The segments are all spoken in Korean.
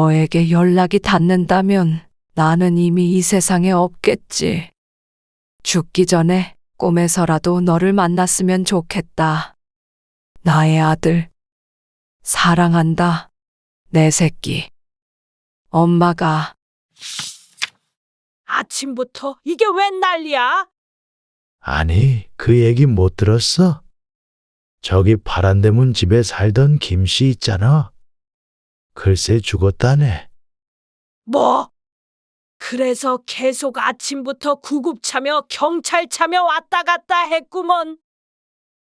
너에게 연락이 닿는다면 나는 이미 이 세상에 없겠지. 죽기 전에 꿈에서라도 너를 만났으면 좋겠다. 나의 아들, 사랑한다. 내 새끼. 엄마가. 아침부터 이게 웬 난리야? 아니, 그 얘기 못 들었어? 저기 파란대문 집에 살던 김씨 있잖아. 글쎄 죽었다네. 뭐? 그래서 계속 아침부터 구급차며 경찰차며 왔다 갔다 했구먼.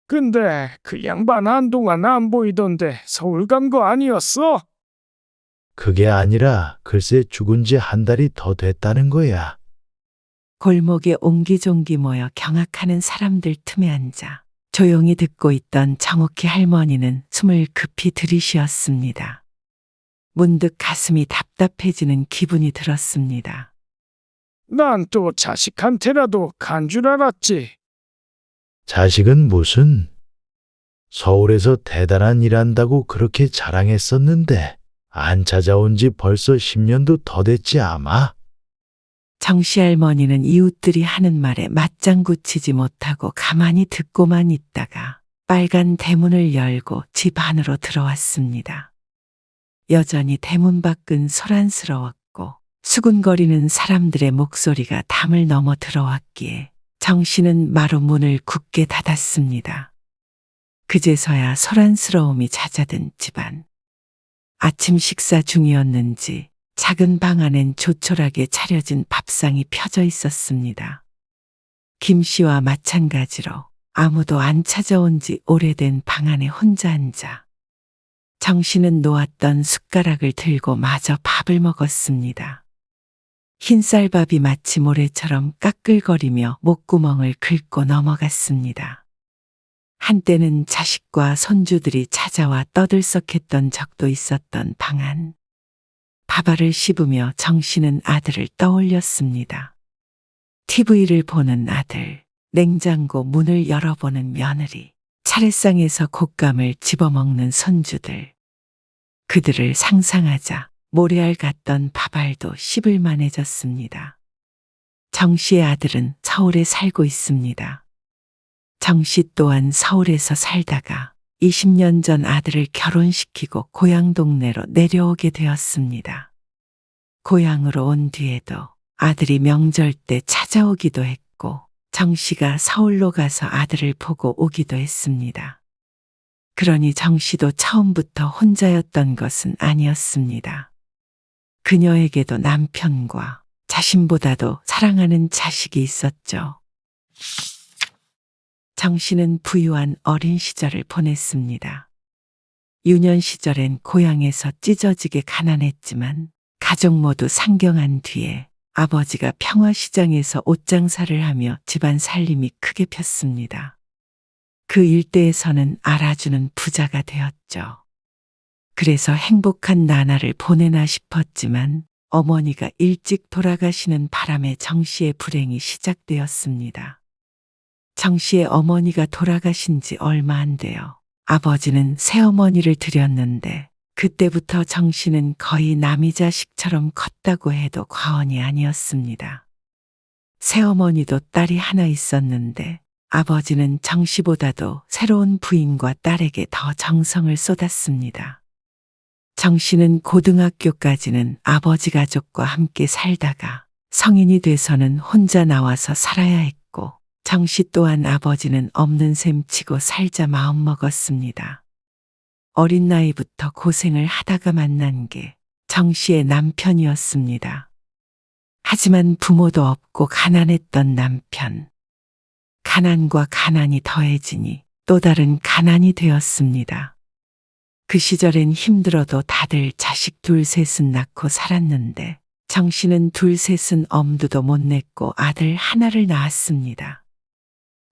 근데 그 양반 한동안 안 보이던데 서울 간 거 아니었어? 그게 아니라 글쎄 죽은 지 한 달이 더 됐다는 거야. 골목에 옹기종기 모여 경악하는 사람들 틈에 앉아 조용히 듣고 있던 정옥희 할머니는 숨을 급히 들이쉬었습니다. 문득 가슴이 답답해지는 기분이 들었습니다. 난 또 자식한테라도 간 줄 알았지. 자식은 무슨? 서울에서 대단한 일 한다고 그렇게 자랑했었는데 안 찾아온 지 벌써 10년도 더 됐지 아마? 정씨 할머니는 이웃들이 하는 말에 맞장구 치지 못하고 가만히 듣고만 있다가 빨간 대문을 열고 집 안으로 들어왔습니다. 여전히 대문 밖은 소란스러웠고 수군거리는 사람들의 목소리가 담을 넘어 들어왔기에 정씨는 마루 문을 굳게 닫았습니다. 그제서야 소란스러움이 잦아든 집안. 아침 식사 중이었는지 작은 방 안엔 조촐하게 차려진 밥상이 펴져 있었습니다. 김 씨와 마찬가지로 아무도 안 찾아온 지 오래된 방 안에 혼자 앉아 정 씨는 놓았던 숟가락을 들고 마저 밥을 먹었습니다. 흰쌀밥이 마치 모래처럼 까끌거리며 목구멍을 긁고 넘어갔습니다. 한때는 자식과 손주들이 찾아와 떠들썩했던 적도 있었던 방 안. 밥알을 씹으며 정 씨는 아들을 떠올렸습니다. TV를 보는 아들, 냉장고 문을 열어보는 며느리, 차례상에서 곶감을 집어먹는 손주들. 그들을 상상하자 모래알 같던 밥알도 씹을 만해졌습니다. 정 씨의 아들은 서울에 살고 있습니다. 정 씨 또한 서울에서 살다가 20년 전 아들을 결혼시키고 고향 동네로 내려오게 되었습니다. 고향으로 온 뒤에도 아들이 명절 때 찾아오기도 했고 정 씨가 서울로 가서 아들을 보고 오기도 했습니다. 그러니 정 씨도 처음부터 혼자였던 것은 아니었습니다. 그녀에게도 남편과 자신보다도 사랑하는 자식이 있었죠. 정 씨는 부유한 어린 시절을 보냈습니다. 유년 시절엔 고향에서 찢어지게 가난했지만 가족 모두 상경한 뒤에 아버지가 평화시장에서 옷장사를 하며 집안 살림이 크게 폈습니다. 그 일대에서는 알아주는 부자가 되었죠. 그래서 행복한 나날을 보내나 싶었지만 어머니가 일찍 돌아가시는 바람에 정 씨의 불행이 시작되었습니다. 정 씨의 어머니가 돌아가신 지 얼마 안 돼요. 아버지는 새어머니를 들였는데 그때부터 정 씨는 거의 남이 자식처럼 컸다고 해도 과언이 아니었습니다. 새어머니도 딸이 하나 있었는데 아버지는 정 씨보다도 새로운 부인과 딸에게 더 정성을 쏟았습니다. 정 씨는 고등학교까지는 아버지 가족과 함께 살다가 성인이 돼서는 혼자 나와서 살아야 했고 정 씨 또한 아버지는 없는 셈 치고 살자 마음먹었습니다. 어린 나이부터 고생을 하다가 만난 게 정 씨의 남편이었습니다. 하지만 부모도 없고 가난했던 남편. 가난과 가난이 더해지니 또 다른 가난이 되었습니다. 그 시절엔 힘들어도 다들 자식 둘 셋은 낳고 살았는데 정 씨는 둘 셋은 엄두도 못 냈고 아들 하나를 낳았습니다.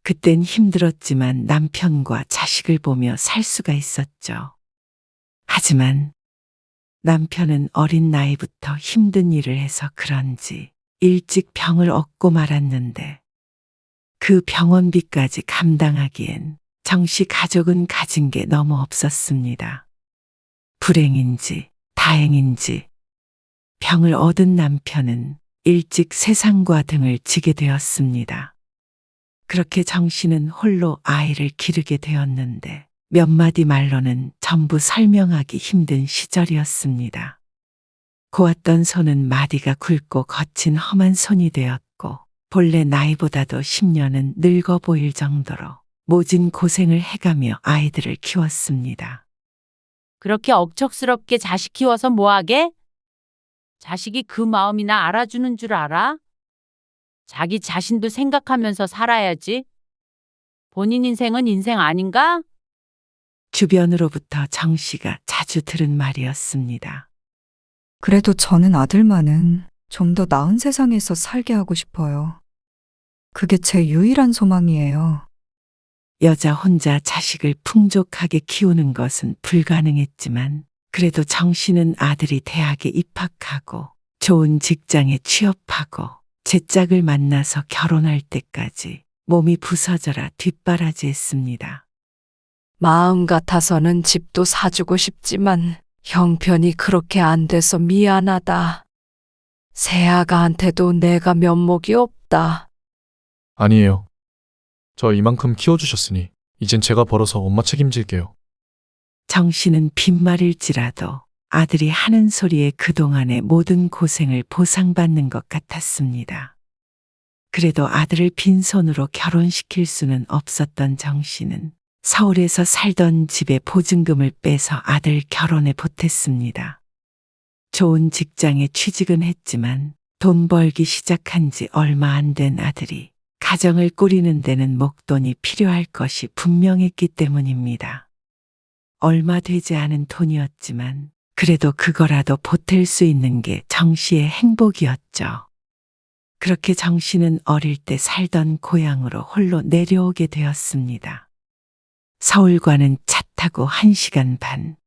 그땐 힘들었지만 남편과 자식을 보며 살 수가 있었죠. 하지만 남편은 어린 나이부터 힘든 일을 해서 그런지 일찍 병을 얻고 말았는데 그 병원비까지 감당하기엔 정 씨 가족은 가진 게 너무 없었습니다. 불행인지 다행인지 병을 얻은 남편은 일찍 세상과 등을 지게 되었습니다. 그렇게 정 씨는 홀로 아이를 기르게 되었는데 몇 마디 말로는 전부 설명하기 힘든 시절이었습니다. 고왔던 손은 마디가 굵고 거친 험한 손이 되었고 본래 나이보다도 10년은 늙어 보일 정도로 모진 고생을 해가며 아이들을 키웠습니다. 그렇게 억척스럽게 자식 키워서 뭐하게? 자식이 그 마음이나 알아주는 줄 알아? 자기 자신도 생각하면서 살아야지. 본인 인생은 인생 아닌가? 주변으로부터 정 씨가 자주 들은 말이었습니다. 그래도 저는 아들만은 좀 더 나은 세상에서 살게 하고 싶어요. 그게 제 유일한 소망이에요. 여자 혼자 자식을 풍족하게 키우는 것은 불가능했지만 그래도 정 씨는 아들이 대학에 입학하고 좋은 직장에 취업하고 제 짝을 만나서 결혼할 때까지 몸이 부서져라 뒷바라지했습니다. 마음 같아서는 집도 사주고 싶지만 형편이 그렇게 안 돼서 미안하다. 새아가한테도 내가 면목이 없다. 아니에요. 저 이만큼 키워주셨으니 이젠 제가 벌어서 엄마 책임질게요. 정 씨는 빈말일지라도 아들이 하는 소리에 그동안의 모든 고생을 보상받는 것 같았습니다. 그래도 아들을 빈손으로 결혼시킬 수는 없었던 정 씨는 서울에서 살던 집에 보증금을 빼서 아들 결혼에 보탰습니다. 좋은 직장에 취직은 했지만 돈 벌기 시작한 지 얼마 안 된 아들이 가정을 꾸리는 데는 목돈이 필요할 것이 분명했기 때문입니다. 얼마 되지 않은 돈이었지만 그래도 그거라도 보탤 수 있는 게 정 씨의 행복이었죠. 그렇게 정 씨는 어릴 때 살던 고향으로 홀로 내려오게 되었습니다. 서울과는 차 타고 1시간 반.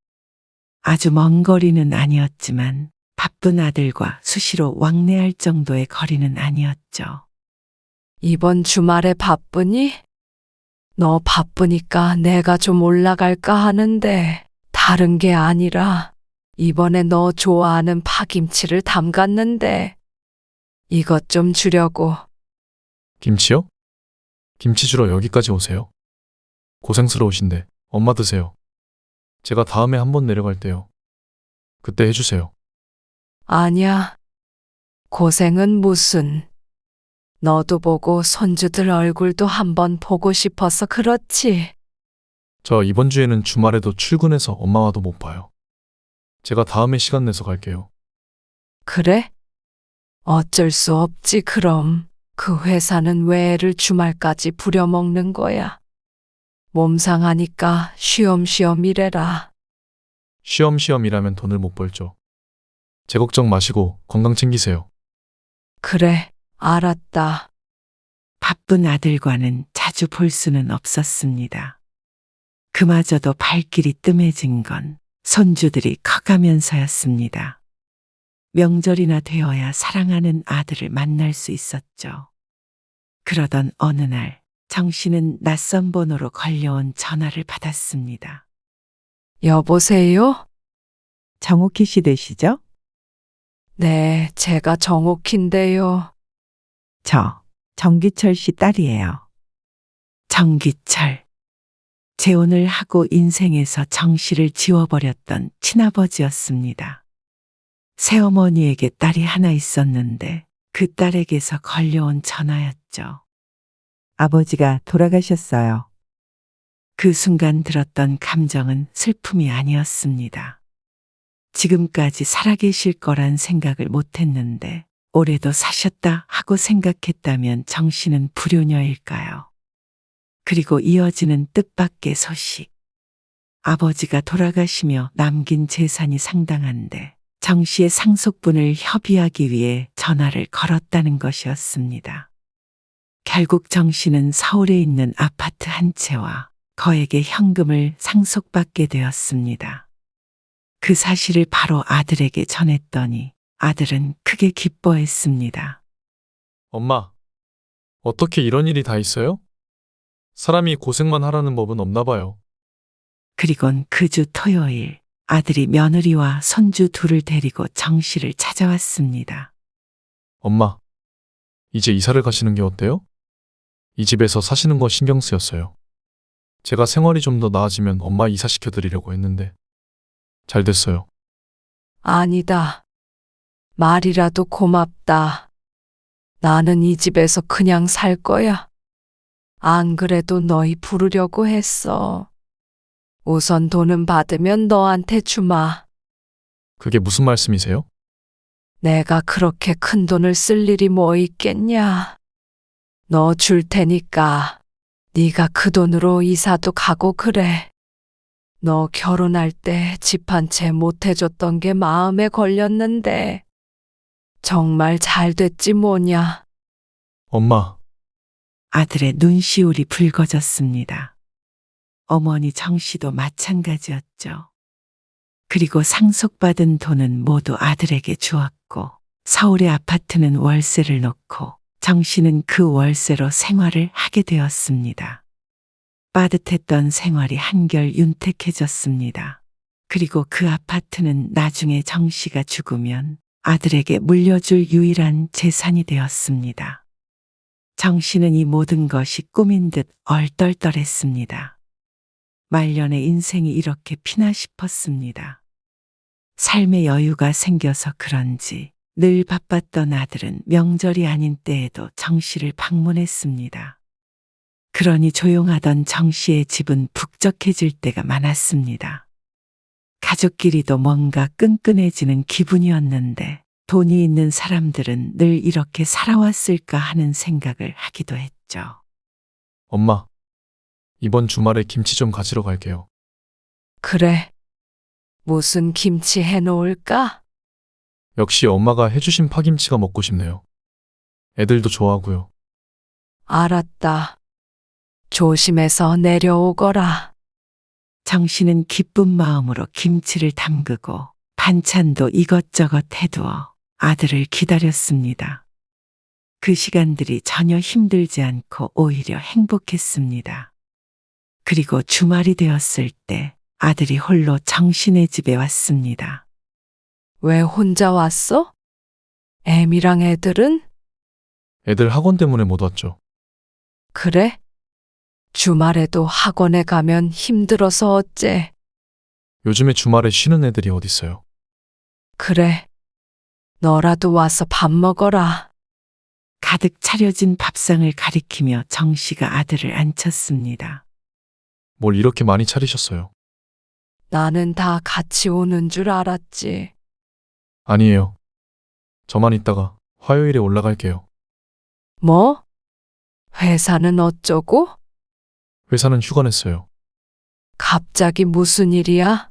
아주 먼 거리는 아니었지만 바쁜 아들과 수시로 왕래할 정도의 거리는 아니었죠. 이번 주말에 바쁘니? 너 바쁘니까 내가 좀 올라갈까 하는데 다른 게 아니라 이번에 너 좋아하는 파김치를 담갔는데 이것 좀 주려고. 김치요? 김치 주러 여기까지 오세요. 고생스러우신데 엄마 드세요. 제가 다음에 한번 내려갈 때요. 그때 해주세요. 아니야. 고생은 무슨. 너도 보고 손주들 얼굴도 한번 보고 싶어서 그렇지. 저 이번 주에는 주말에도 출근해서 엄마와도 못 봐요. 제가 다음에 시간 내서 갈게요. 그래? 어쩔 수 없지 그럼. 그 회사는 왜 애를 주말까지 부려먹는 거야. 몸 상하니까 쉬엄쉬엄 일해라. 쉬엄쉬엄 일하면 돈을 못 벌죠. 제 걱정 마시고 건강 챙기세요. 그래, 알았다. 바쁜 아들과는 자주 볼 수는 없었습니다. 그마저도 발길이 뜸해진 건 손주들이 커가면서였습니다. 명절이나 되어야 사랑하는 아들을 만날 수 있었죠. 그러던 어느 날 정 씨는 낯선 번호로 걸려온 전화를 받았습니다. 여보세요? 정옥희 씨 되시죠? 네, 제가 정옥희인데요. 저 정기철 씨 딸이에요. 정기철. 재혼을 하고 인생에서 정 씨를 지워버렸던 친아버지였습니다. 새어머니에게 딸이 하나 있었는데 그 딸에게서 걸려온 전화였죠. 아버지가 돌아가셨어요. 그 순간 들었던 감정은 슬픔이 아니었습니다. 지금까지 살아계실 거란 생각을 못했는데 올해도 사셨다 하고 생각했다면 정 씨는 불효녀일까요? 그리고 이어지는 뜻밖의 소식. 아버지가 돌아가시며 남긴 재산이 상당한데 정 씨의 상속분을 협의하기 위해 전화를 걸었다는 것이었습니다. 결국 정 씨는 서울에 있는 아파트 한 채와 거액의 현금을 상속받게 되었습니다. 그 사실을 바로 아들에게 전했더니 아들은 크게 기뻐했습니다. 엄마, 어떻게 이런 일이 다 있어요? 사람이 고생만 하라는 법은 없나 봐요. 그리곤 그 주 토요일 아들이 며느리와 손주 둘을 데리고 정 씨를 찾아왔습니다. 엄마, 이제 이사를 가시는 게 어때요? 이 집에서 사시는 거 신경 쓰였어요. 제가 생활이 좀 더 나아지면 엄마 이사시켜 드리려고 했는데 잘 됐어요. 아니다. 말이라도 고맙다. 나는 이 집에서 그냥 살 거야. 안 그래도 너희 부르려고 했어. 우선 돈은 받으면 너한테 주마. 그게 무슨 말씀이세요? 내가 그렇게 큰 돈을 쓸 일이 뭐 있겠냐. 너 줄 테니까 네가 그 돈으로 이사도 가고 그래. 너 결혼할 때 집 한 채 못 해줬던 게 마음에 걸렸는데 정말 잘 됐지 뭐냐. 엄마, 아들의 눈시울이 붉어졌습니다. 어머니 정 씨도 마찬가지였죠. 그리고 상속받은 돈은 모두 아들에게 주었고 서울의 아파트는 월세를 놓고 정 씨는 그 월세로 생활을 하게 되었습니다. 빠듯했던 생활이 한결 윤택해졌습니다. 그리고 그 아파트는 나중에 정 씨가 죽으면 아들에게 물려줄 유일한 재산이 되었습니다. 정 씨는 이 모든 것이 꿈인 듯 얼떨떨했습니다. 말년의 인생이 이렇게 피나 싶었습니다. 삶의 여유가 생겨서 그런지 늘 바빴던 아들은 명절이 아닌 때에도 정 씨를 방문했습니다. 그러니 조용하던 정 씨의 집은 북적해질 때가 많았습니다. 가족끼리도 뭔가 끈끈해지는 기분이었는데 돈이 있는 사람들은 늘 이렇게 살아왔을까 하는 생각을 하기도 했죠. 엄마, 이번 주말에 김치 좀 가지러 갈게요. 그래. 무슨 김치 해놓을까? 역시 엄마가 해주신 파김치가 먹고 싶네요. 애들도 좋아하고요. 알았다. 조심해서 내려오거라. 정 씨는 기쁜 마음으로 김치를 담그고 반찬도 이것저것 해두어 아들을 기다렸습니다. 그 시간들이 전혀 힘들지 않고 오히려 행복했습니다. 그리고 주말이 되었을 때 아들이 홀로 정 씨네 집에 왔습니다. 왜 혼자 왔어? 애미랑 애들은? 애들 학원 때문에 못 왔죠. 그래? 주말에도 학원에 가면 힘들어서 어째? 요즘에 주말에 쉬는 애들이 어딨어요. 그래. 너라도 와서 밥 먹어라. 가득 차려진 밥상을 가리키며 정 씨가 아들을 앉혔습니다. 뭘 이렇게 많이 차리셨어요? 나는 다 같이 오는 줄 알았지. 아니에요. 저만 있다가 화요일에 올라갈게요. 뭐? 회사는 어쩌고? 회사는 휴가 냈어요. 갑자기 무슨 일이야?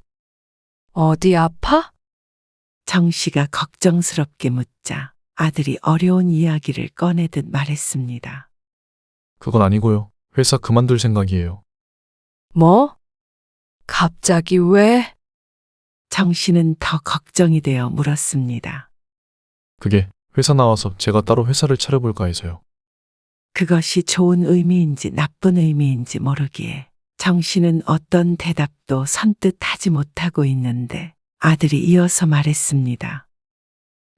어디 아파? 정 씨가 걱정스럽게 묻자 아들이 어려운 이야기를 꺼내듯 말했습니다. 그건 아니고요. 회사 그만둘 생각이에요. 뭐? 갑자기 왜? 정 씨는 더 걱정이 되어 물었습니다. 그게 회사 나와서 제가 따로 회사를 차려볼까 해서요. 그것이 좋은 의미인지 나쁜 의미인지 모르기에 정 씨는 어떤 대답도 선뜻 하지 못하고 있는데 아들이 이어서 말했습니다.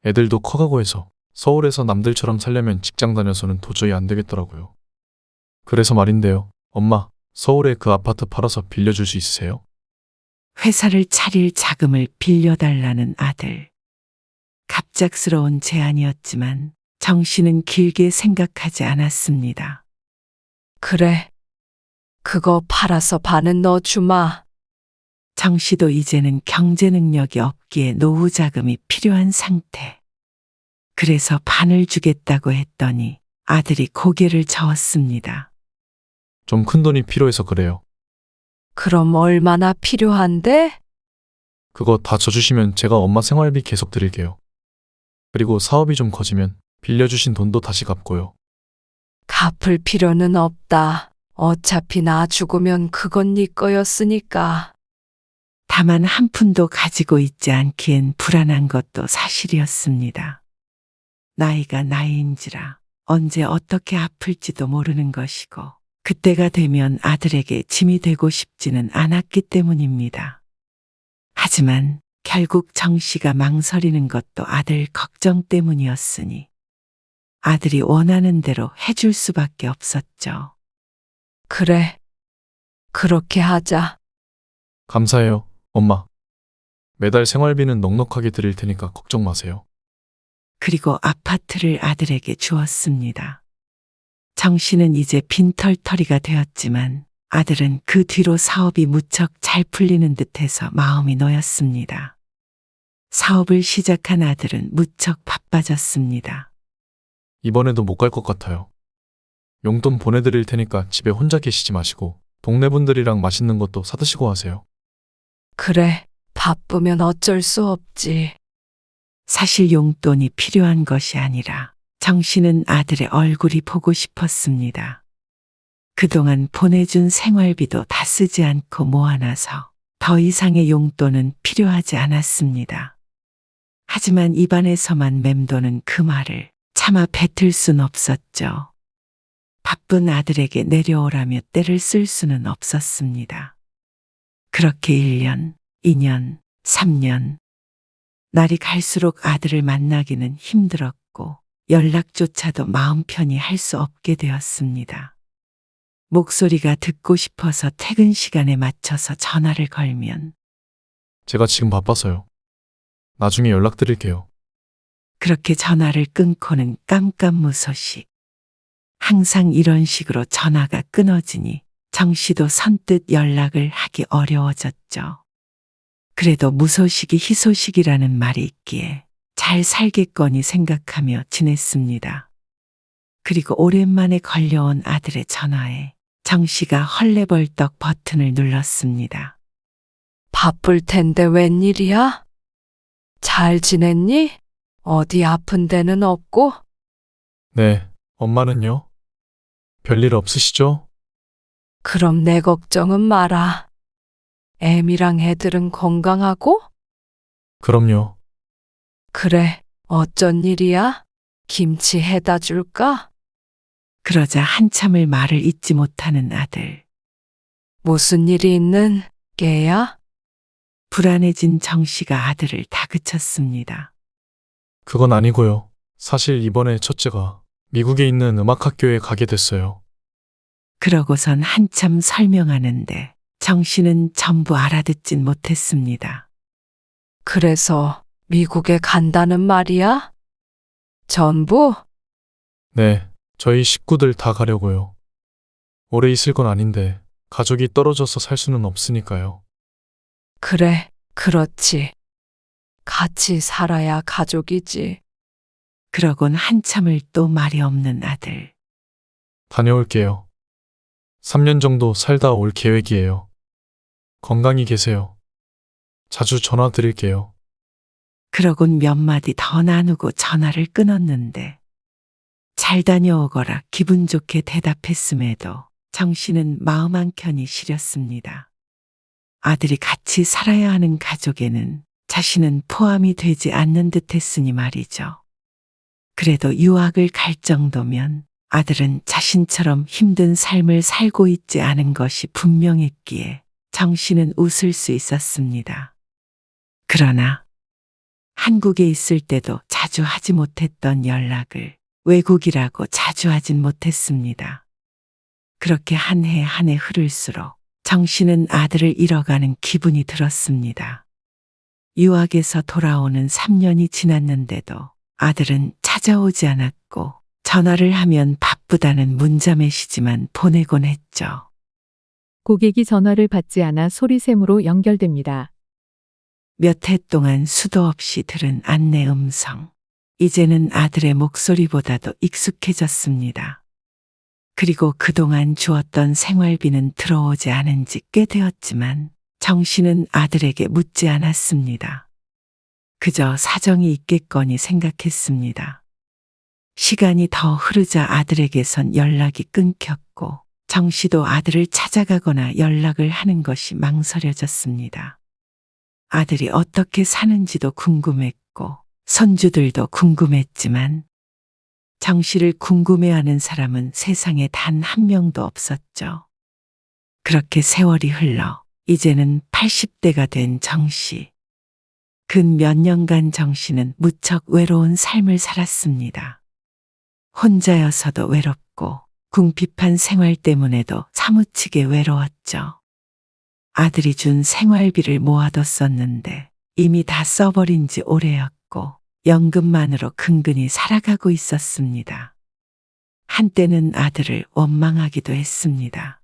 애들도 커가고 해서 서울에서 남들처럼 살려면 직장 다녀서는 도저히 안 되겠더라고요. 그래서 말인데요. 엄마, 서울에 그 아파트 팔아서 빌려줄 수 있으세요? 회사를 차릴 자금을 빌려달라는 아들. 갑작스러운 제안이었지만 정 씨는 길게 생각하지 않았습니다. 그래. 그거 팔아서 반은 너 주마. 정 씨도 이제는 경제 능력이 없기에 노후 자금이 필요한 상태. 그래서 반을 주겠다고 했더니 아들이 고개를 저었습니다. 좀 큰 돈이 필요해서 그래요. 그럼 얼마나 필요한데? 그거 다 져주시면 제가 엄마 생활비 계속 드릴게요. 그리고 사업이 좀 커지면 빌려주신 돈도 다시 갚고요. 갚을 필요는 없다. 어차피 나 죽으면 그건 네 거였으니까. 다만 한 푼도 가지고 있지 않기엔 불안한 것도 사실이었습니다. 나이가 나이인지라 언제 어떻게 아플지도 모르는 것이고 그때가 되면 아들에게 짐이 되고 싶지는 않았기 때문입니다. 하지만 결국 정 씨가 망설이는 것도 아들 걱정 때문이었으니 아들이 원하는 대로 해줄 수밖에 없었죠. 그래. 그렇게 하자. 감사해요, 엄마. 매달 생활비는 넉넉하게 드릴 테니까 걱정 마세요. 그리고 아파트를 아들에게 주었습니다. 정 씨는 이제 빈털터리가 되었지만 아들은 그 뒤로 사업이 무척 잘 풀리는 듯해서 마음이 놓였습니다. 사업을 시작한 아들은 무척 바빠졌습니다. 이번에도 못 갈 것 같아요. 용돈 보내드릴 테니까 집에 혼자 계시지 마시고 동네 분들이랑 맛있는 것도 사드시고 하세요. 그래. 바쁘면 어쩔 수 없지. 사실 용돈이 필요한 것이 아니라 정 씨는 아들의 얼굴이 보고 싶었습니다. 그동안 보내준 생활비도 다 쓰지 않고 모아놔서 더 이상의 용돈은 필요하지 않았습니다. 하지만 입안에서만 맴도는 그 말을 차마 뱉을 순 없었죠. 바쁜 아들에게 내려오라며 때를 쓸 수는 없었습니다. 그렇게 1년, 2년, 3년. 날이 갈수록 아들을 만나기는 힘들었고 연락조차도 마음 편히 할 수 없게 되었습니다. 목소리가 듣고 싶어서 퇴근 시간에 맞춰서 전화를 걸면 제가 지금 바빠서요. 나중에 연락드릴게요. 그렇게 전화를 끊고는 깜깜무소식. 항상 이런 식으로 전화가 끊어지니 정 씨도 선뜻 연락을 하기 어려워졌죠. 그래도 무소식이 희소식이라는 말이 있기에 잘 살겠거니 생각하며 지냈습니다. 그리고 오랜만에 걸려온 아들의 전화에 정 씨가 헐레벌떡 버튼을 눌렀습니다. 바쁠 텐데 웬일이야? 잘 지냈니? 어디 아픈 데는 없고? 네, 엄마는요? 별일 없으시죠? 그럼 내 걱정은 마라. 애미랑 애들은 건강하고? 그럼요. 그래, 어쩐 일이야? 김치 해다 줄까? 그러자 한참을 말을 잇지 못하는 아들. 무슨 일이 있는 게야? 불안해진 정 씨가 아들을 다그쳤습니다. 그건 아니고요. 사실 이번에 첫째가 미국에 있는 음악학교에 가게 됐어요. 그러고선 한참 설명하는데 정 씨는 전부 알아듣진 못했습니다. 그래서 미국에 간다는 말이야? 전부? 네, 저희 식구들 다 가려고요. 오래 있을 건 아닌데 가족이 떨어져서 살 수는 없으니까요. 그래, 그렇지. 같이 살아야 가족이지. 그러곤 한참을 또 말이 없는 아들. 다녀올게요. 3년 정도 살다 올 계획이에요. 건강히 계세요. 자주 전화 드릴게요. 그러곤 몇 마디 더 나누고 전화를 끊었는데 잘 다녀오거라 기분 좋게 대답했음에도 정 씨는 마음 한켠이 시렸습니다. 아들이 같이 살아야 하는 가족에는 자신은 포함이 되지 않는 듯 했으니 말이죠. 그래도 유학을 갈 정도면 아들은 자신처럼 힘든 삶을 살고 있지 않은 것이 분명했기에 정 씨는 웃을 수 있었습니다. 그러나 한국에 있을 때도 자주 하지 못했던 연락을 외국이라고 자주 하진 못했습니다. 그렇게 한 해 한 해 흐를수록 정 씨는 아들을 잃어가는 기분이 들었습니다. 유학에서 돌아오는 3년이 지났는데도 아들은 찾아오지 않았고 전화를 하면 바쁘다는 문자 메시지만 보내곤 했죠. 고객이 전화를 받지 않아 소리샘으로 연결됩니다. 몇 해 동안 수도 없이 들은 안내 음성. 이제는 아들의 목소리보다도 익숙해졌습니다. 그리고 그동안 주었던 생활비는 들어오지 않은 지 꽤 되었지만 정 씨는 아들에게 묻지 않았습니다. 그저 사정이 있겠거니 생각했습니다. 시간이 더 흐르자 아들에게선 연락이 끊겼고 정 씨도 아들을 찾아가거나 연락을 하는 것이 망설여졌습니다. 아들이 어떻게 사는지도 궁금했고 손주들도 궁금했지만 정 씨를 궁금해하는 사람은 세상에 단 한 명도 없었죠. 그렇게 세월이 흘러 이제는 80대가 된 정 씨. 근 몇 년간 정 씨는 무척 외로운 삶을 살았습니다. 혼자여서도 외롭고 궁핍한 생활 때문에도 사무치게 외로웠죠. 아들이 준 생활비를 모아뒀었는데 이미 다 써버린 지 오래였고 연금만으로 근근히 살아가고 있었습니다. 한때는 아들을 원망하기도 했습니다.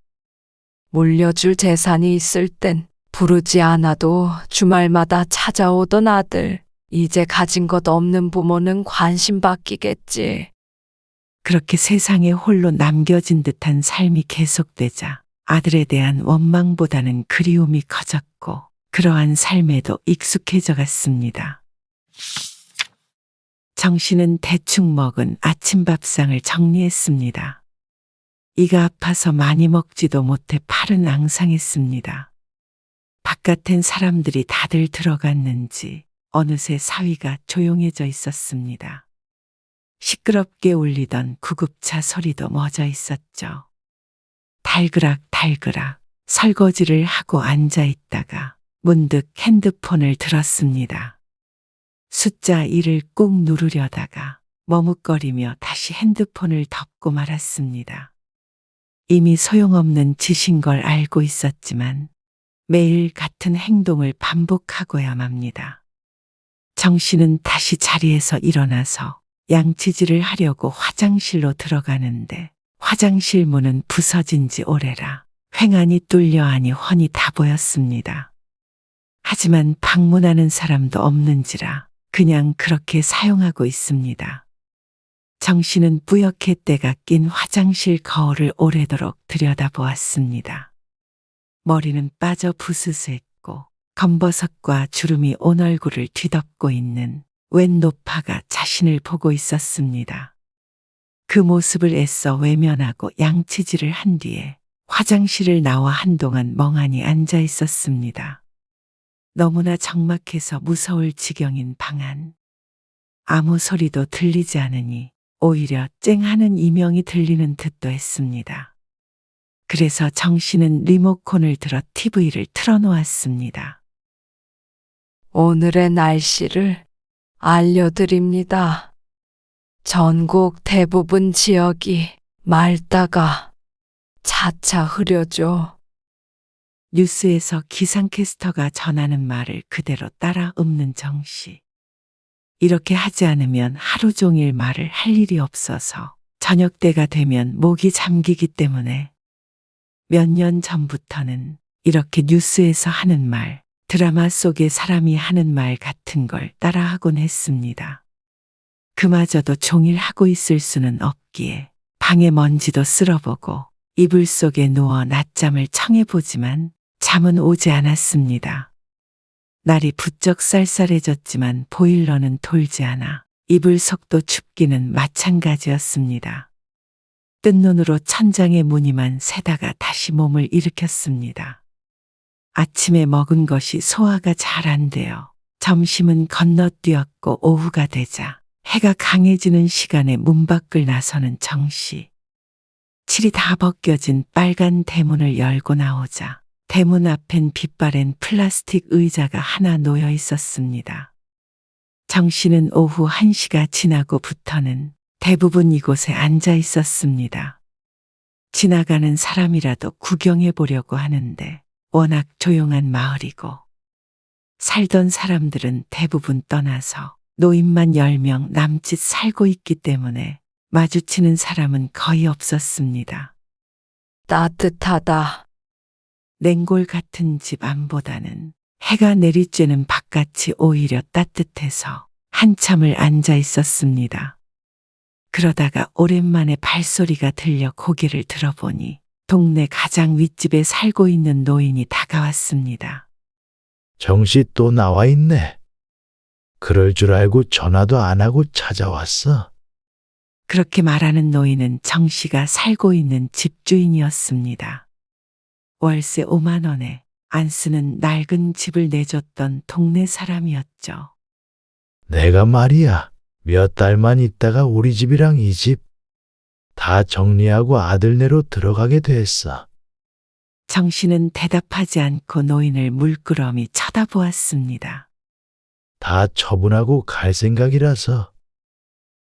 물려줄 재산이 있을 땐 부르지 않아도 주말마다 찾아오던 아들. 이제 가진 것 없는 부모는 관심 바뀌겠지. 그렇게 세상에 홀로 남겨진 듯한 삶이 계속되자 아들에 대한 원망보다는 그리움이 커졌고 그러한 삶에도 익숙해져 갔습니다. 정 씨는 대충 먹은 아침밥상을 정리했습니다. 이가 아파서 많이 먹지도 못해 팔은 앙상했습니다. 바깥엔 사람들이 다들 들어갔는지 어느새 사위가 조용해져 있었습니다. 시끄럽게 울리던 구급차 소리도 멎어 있었죠. 달그락 설거지를 하고 앉아 있다가 문득 핸드폰을 들었습니다. 숫자 1을 꾹 누르려다가 머뭇거리며 다시 핸드폰을 덮고 말았습니다. 이미 소용없는 짓인 걸 알고 있었지만 매일 같은 행동을 반복하고야 맙니다. 정 씨는 다시 자리에서 일어나서 양치질을 하려고 화장실로 들어가는데 화장실 문은 부서진 지 오래라 횡하니 뚫려 하니 훤히 다 보였습니다. 하지만 방문하는 사람도 없는지라 그냥 그렇게 사용하고 있습니다. 정 씨는 뿌옇게 때가 낀 화장실 거울을 오래도록 들여다보았습니다. 머리는 빠져 부스스했고 검버섯과 주름이 온 얼굴을 뒤덮고 있는 웬 노파가 자신을 보고 있었습니다. 그 모습을 애써 외면하고 양치질을 한 뒤에 화장실을 나와 한동안 멍하니 앉아 있었습니다. 너무나 적막해서 무서울 지경인 방 안. 아무 소리도 들리지 않으니 오히려 쨍하는 이명이 들리는 듯도 했습니다. 그래서 정 씨는 리모컨을 들어 TV를 틀어놓았습니다. 오늘의 날씨를 알려드립니다. 전국 대부분 지역이 맑다가 차차 흐려져. 뉴스에서 기상캐스터가 전하는 말을 그대로 따라 읊는 정 씨. 이렇게 하지 않으면 하루 종일 말을 할 일이 없어서 저녁 때가 되면 목이 잠기기 때문에 몇 년 전부터는 이렇게 뉴스에서 하는 말, 드라마 속의 사람이 하는 말 같은 걸 따라하곤 했습니다. 그마저도 종일 하고 있을 수는 없기에 방에 먼지도 쓸어보고 이불 속에 누워 낮잠을 청해보지만 잠은 오지 않았습니다. 날이 부쩍 쌀쌀해졌지만 보일러는 돌지 않아 이불 속도 춥기는 마찬가지였습니다. 뜬 눈으로 천장에 무늬만 새다가 다시 몸을 일으켰습니다. 아침에 먹은 것이 소화가 잘 안 되어 점심은 건너뛰었고 오후가 되자 해가 강해지는 시간에 문 밖을 나서는 정 씨. 칠이 다 벗겨진 빨간 대문을 열고 나오자 대문 앞엔 빛바랜 플라스틱 의자가 하나 놓여 있었습니다. 정 씨는 오후 1시가 지나고부터는 대부분 이곳에 앉아 있었습니다. 지나가는 사람이라도 구경해 보려고 하는데 워낙 조용한 마을이고 살던 사람들은 대부분 떠나서 노인만 10명 남짓 살고 있기 때문에 마주치는 사람은 거의 없었습니다. 따뜻하다. 냉골 같은 집 안보다는 해가 내리쬐는 바깥이 오히려 따뜻해서 한참을 앉아 있었습니다. 그러다가 오랜만에 발소리가 들려 고개를 들어보니 동네 가장 윗집에 살고 있는 노인이 다가왔습니다. 정씨 또 나와 있네. 그럴 줄 알고 전화도 안 하고 찾아왔어. 그렇게 말하는 노인은 정 씨가 살고 있는 집주인이었습니다. 월세 5만 원에 안 쓰는 낡은 집을 내줬던 동네 사람이었죠. 내가 말이야. 몇 달만 있다가 우리 집이랑 이 집 다 정리하고 아들네로 들어가게 됐어. 정 씨는 대답하지 않고 노인을 물끄러미 쳐다보았습니다. 다 처분하고 갈 생각이라서.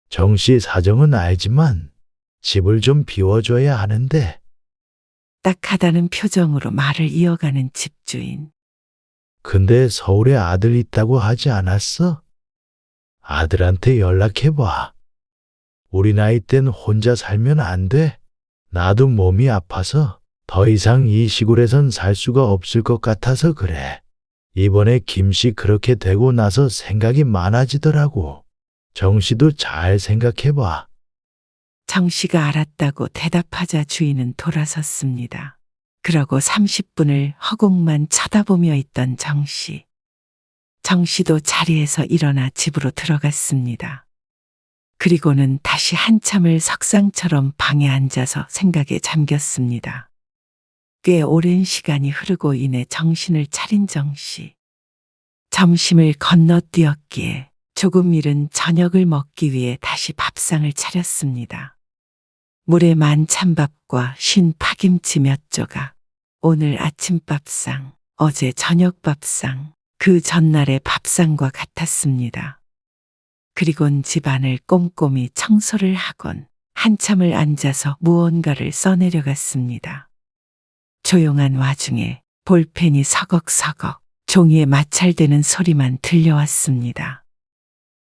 정씨 사정은 알지만 집을 좀 비워줘야 하는데. 딱하다는 표정으로 말을 이어가는 집주인. 근데 서울에 아들 있다고 하지 않았어? 아들한테 연락해봐. 우리 나이 땐 혼자 살면 안 돼. 나도 몸이 아파서 더 이상 이 시골에선 살 수가 없을 것 같아서 그래. 이번에 김씨 그렇게 되고 나서 생각이 많아지더라고. 정씨도 잘 생각해봐. 정 씨가 알았다고 대답하자 주인은 돌아섰습니다. 그러고 30분을 허공만 쳐다보며 있던 정 씨. 정 씨도 자리에서 일어나 집으로 들어갔습니다. 그리고는 다시 한참을 석상처럼 방에 앉아서 생각에 잠겼습니다. 꽤 오랜 시간이 흐르고 이내 정신을 차린 정 씨. 점심을 건너뛰었기에 조금 이른 저녁을 먹기 위해 다시 밥상을 차렸습니다. 물에 만 찬밥과 쉰 파김치 몇 조각, 오늘 아침밥상, 어제 저녁밥상, 그 전날의 밥상과 같았습니다. 그리곤 집안을 꼼꼼히 청소를 하곤 한참을 앉아서 무언가를 써내려갔습니다. 조용한 와중에 볼펜이 서걱서걱 종이에 마찰되는 소리만 들려왔습니다.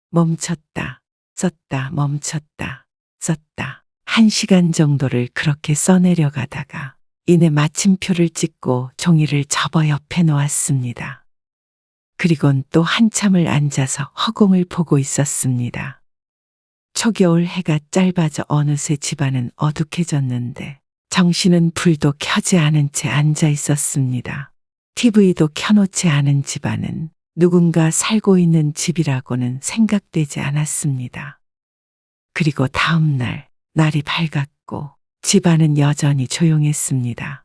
멈췄다, 썼다, 멈췄다, 썼다. 1시간 정도를 그렇게 써내려가다가 이내 마침표를 찍고 종이를 접어 옆에 놓았습니다. 그리곤 또 한참을 앉아서 허공을 보고 있었습니다. 초겨울 해가 짧아져 어느새 집안은 어둑해졌는데 정씨는 불도 켜지 않은 채 앉아 있었습니다. TV도 켜놓지 않은 집안은 누군가 살고 있는 집이라고는 생각되지 않았습니다. 그리고 다음 날 날이 밝았고 집안은 여전히 조용했습니다.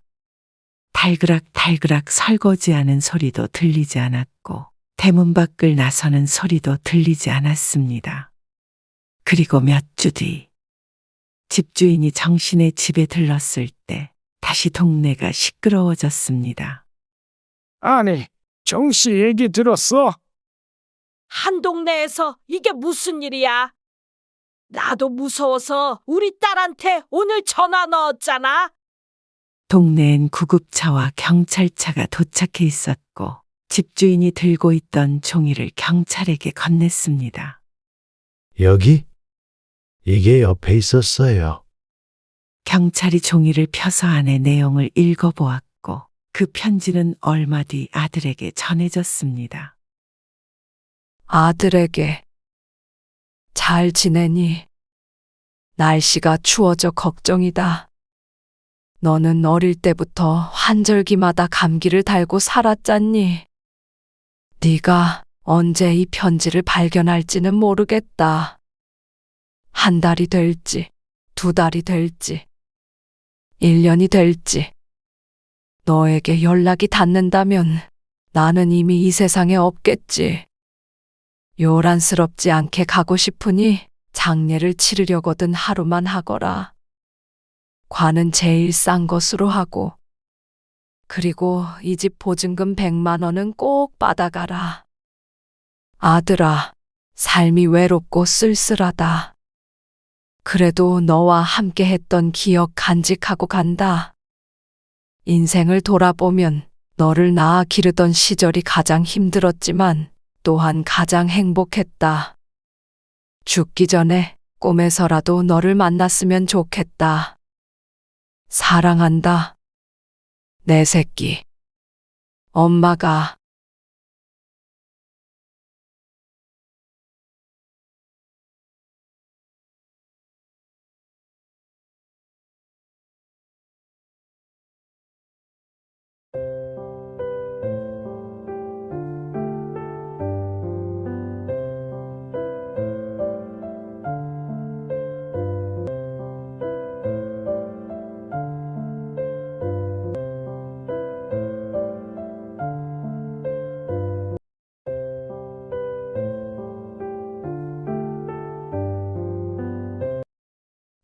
달그락 설거지하는 소리도 들리지 않았고 대문 밖을 나서는 소리도 들리지 않았습니다. 그리고 몇 주 뒤 집주인이 정신의 집에 들렀을 때 다시 동네가 시끄러워졌습니다. 아니, 정 씨 얘기 들었어? 한 동네에서 이게 무슨 일이야? 나도 무서워서 우리 딸한테 오늘 전화 넣었잖아. 동네엔 구급차와 경찰차가 도착해 있었고 집주인이 들고 있던 종이를 경찰에게 건넸습니다. 여기? 이게 옆에 있었어요. 경찰이 종이를 펴서 안의 내용을 읽어보았고 그 편지는 얼마 뒤 아들에게 전해졌습니다. 아들에게 잘 지내니? 날씨가 추워져 걱정이다. 너는 어릴 때부터 환절기마다 감기를 달고 살았잖니. 네가 언제 이 편지를 발견할지는 모르겠다. 한 달이 될지, 2달이 될지, 1년이 될지. 너에게 연락이 닿는다면 나는 이미 이 세상에 없겠지. 요란스럽지 않게 가고 싶으니 장례를 치르려거든 하루만 하거라. 관은 제일 싼 것으로 하고, 그리고 이 집 보증금 100만 원은 꼭 받아가라. 아들아, 삶이 외롭고 쓸쓸하다. 그래도 너와 함께 했던 기억 간직하고 간다. 인생을 돌아보면 너를 낳아 기르던 시절이 가장 힘들었지만 또한 가장 행복했다. 죽기 전에 꿈에서라도 너를 만났으면 좋겠다. 사랑한다. 내 새끼. 엄마가.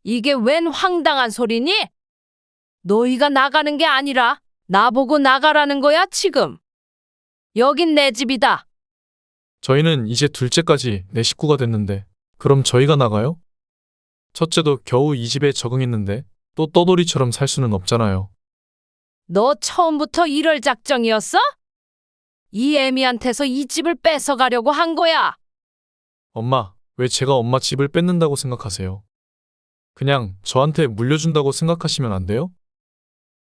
이게 웬 황당한 소리니? 너희가 나가는 게 아니라 나보고 나가라는 거야, 지금? 여긴 내 집이다. 저희는 이제 둘째까지 내 식구가 됐는데 그럼 저희가 나가요? 첫째도 겨우 이 집에 적응했는데 또 떠돌이처럼 살 수는 없잖아요. 너 처음부터 이럴 작정이었어? 이 애미한테서 이 집을 뺏어가려고 한 거야. 엄마, 왜 제가 엄마 집을 뺏는다고 생각하세요? 그냥 저한테 물려준다고 생각하시면 안 돼요?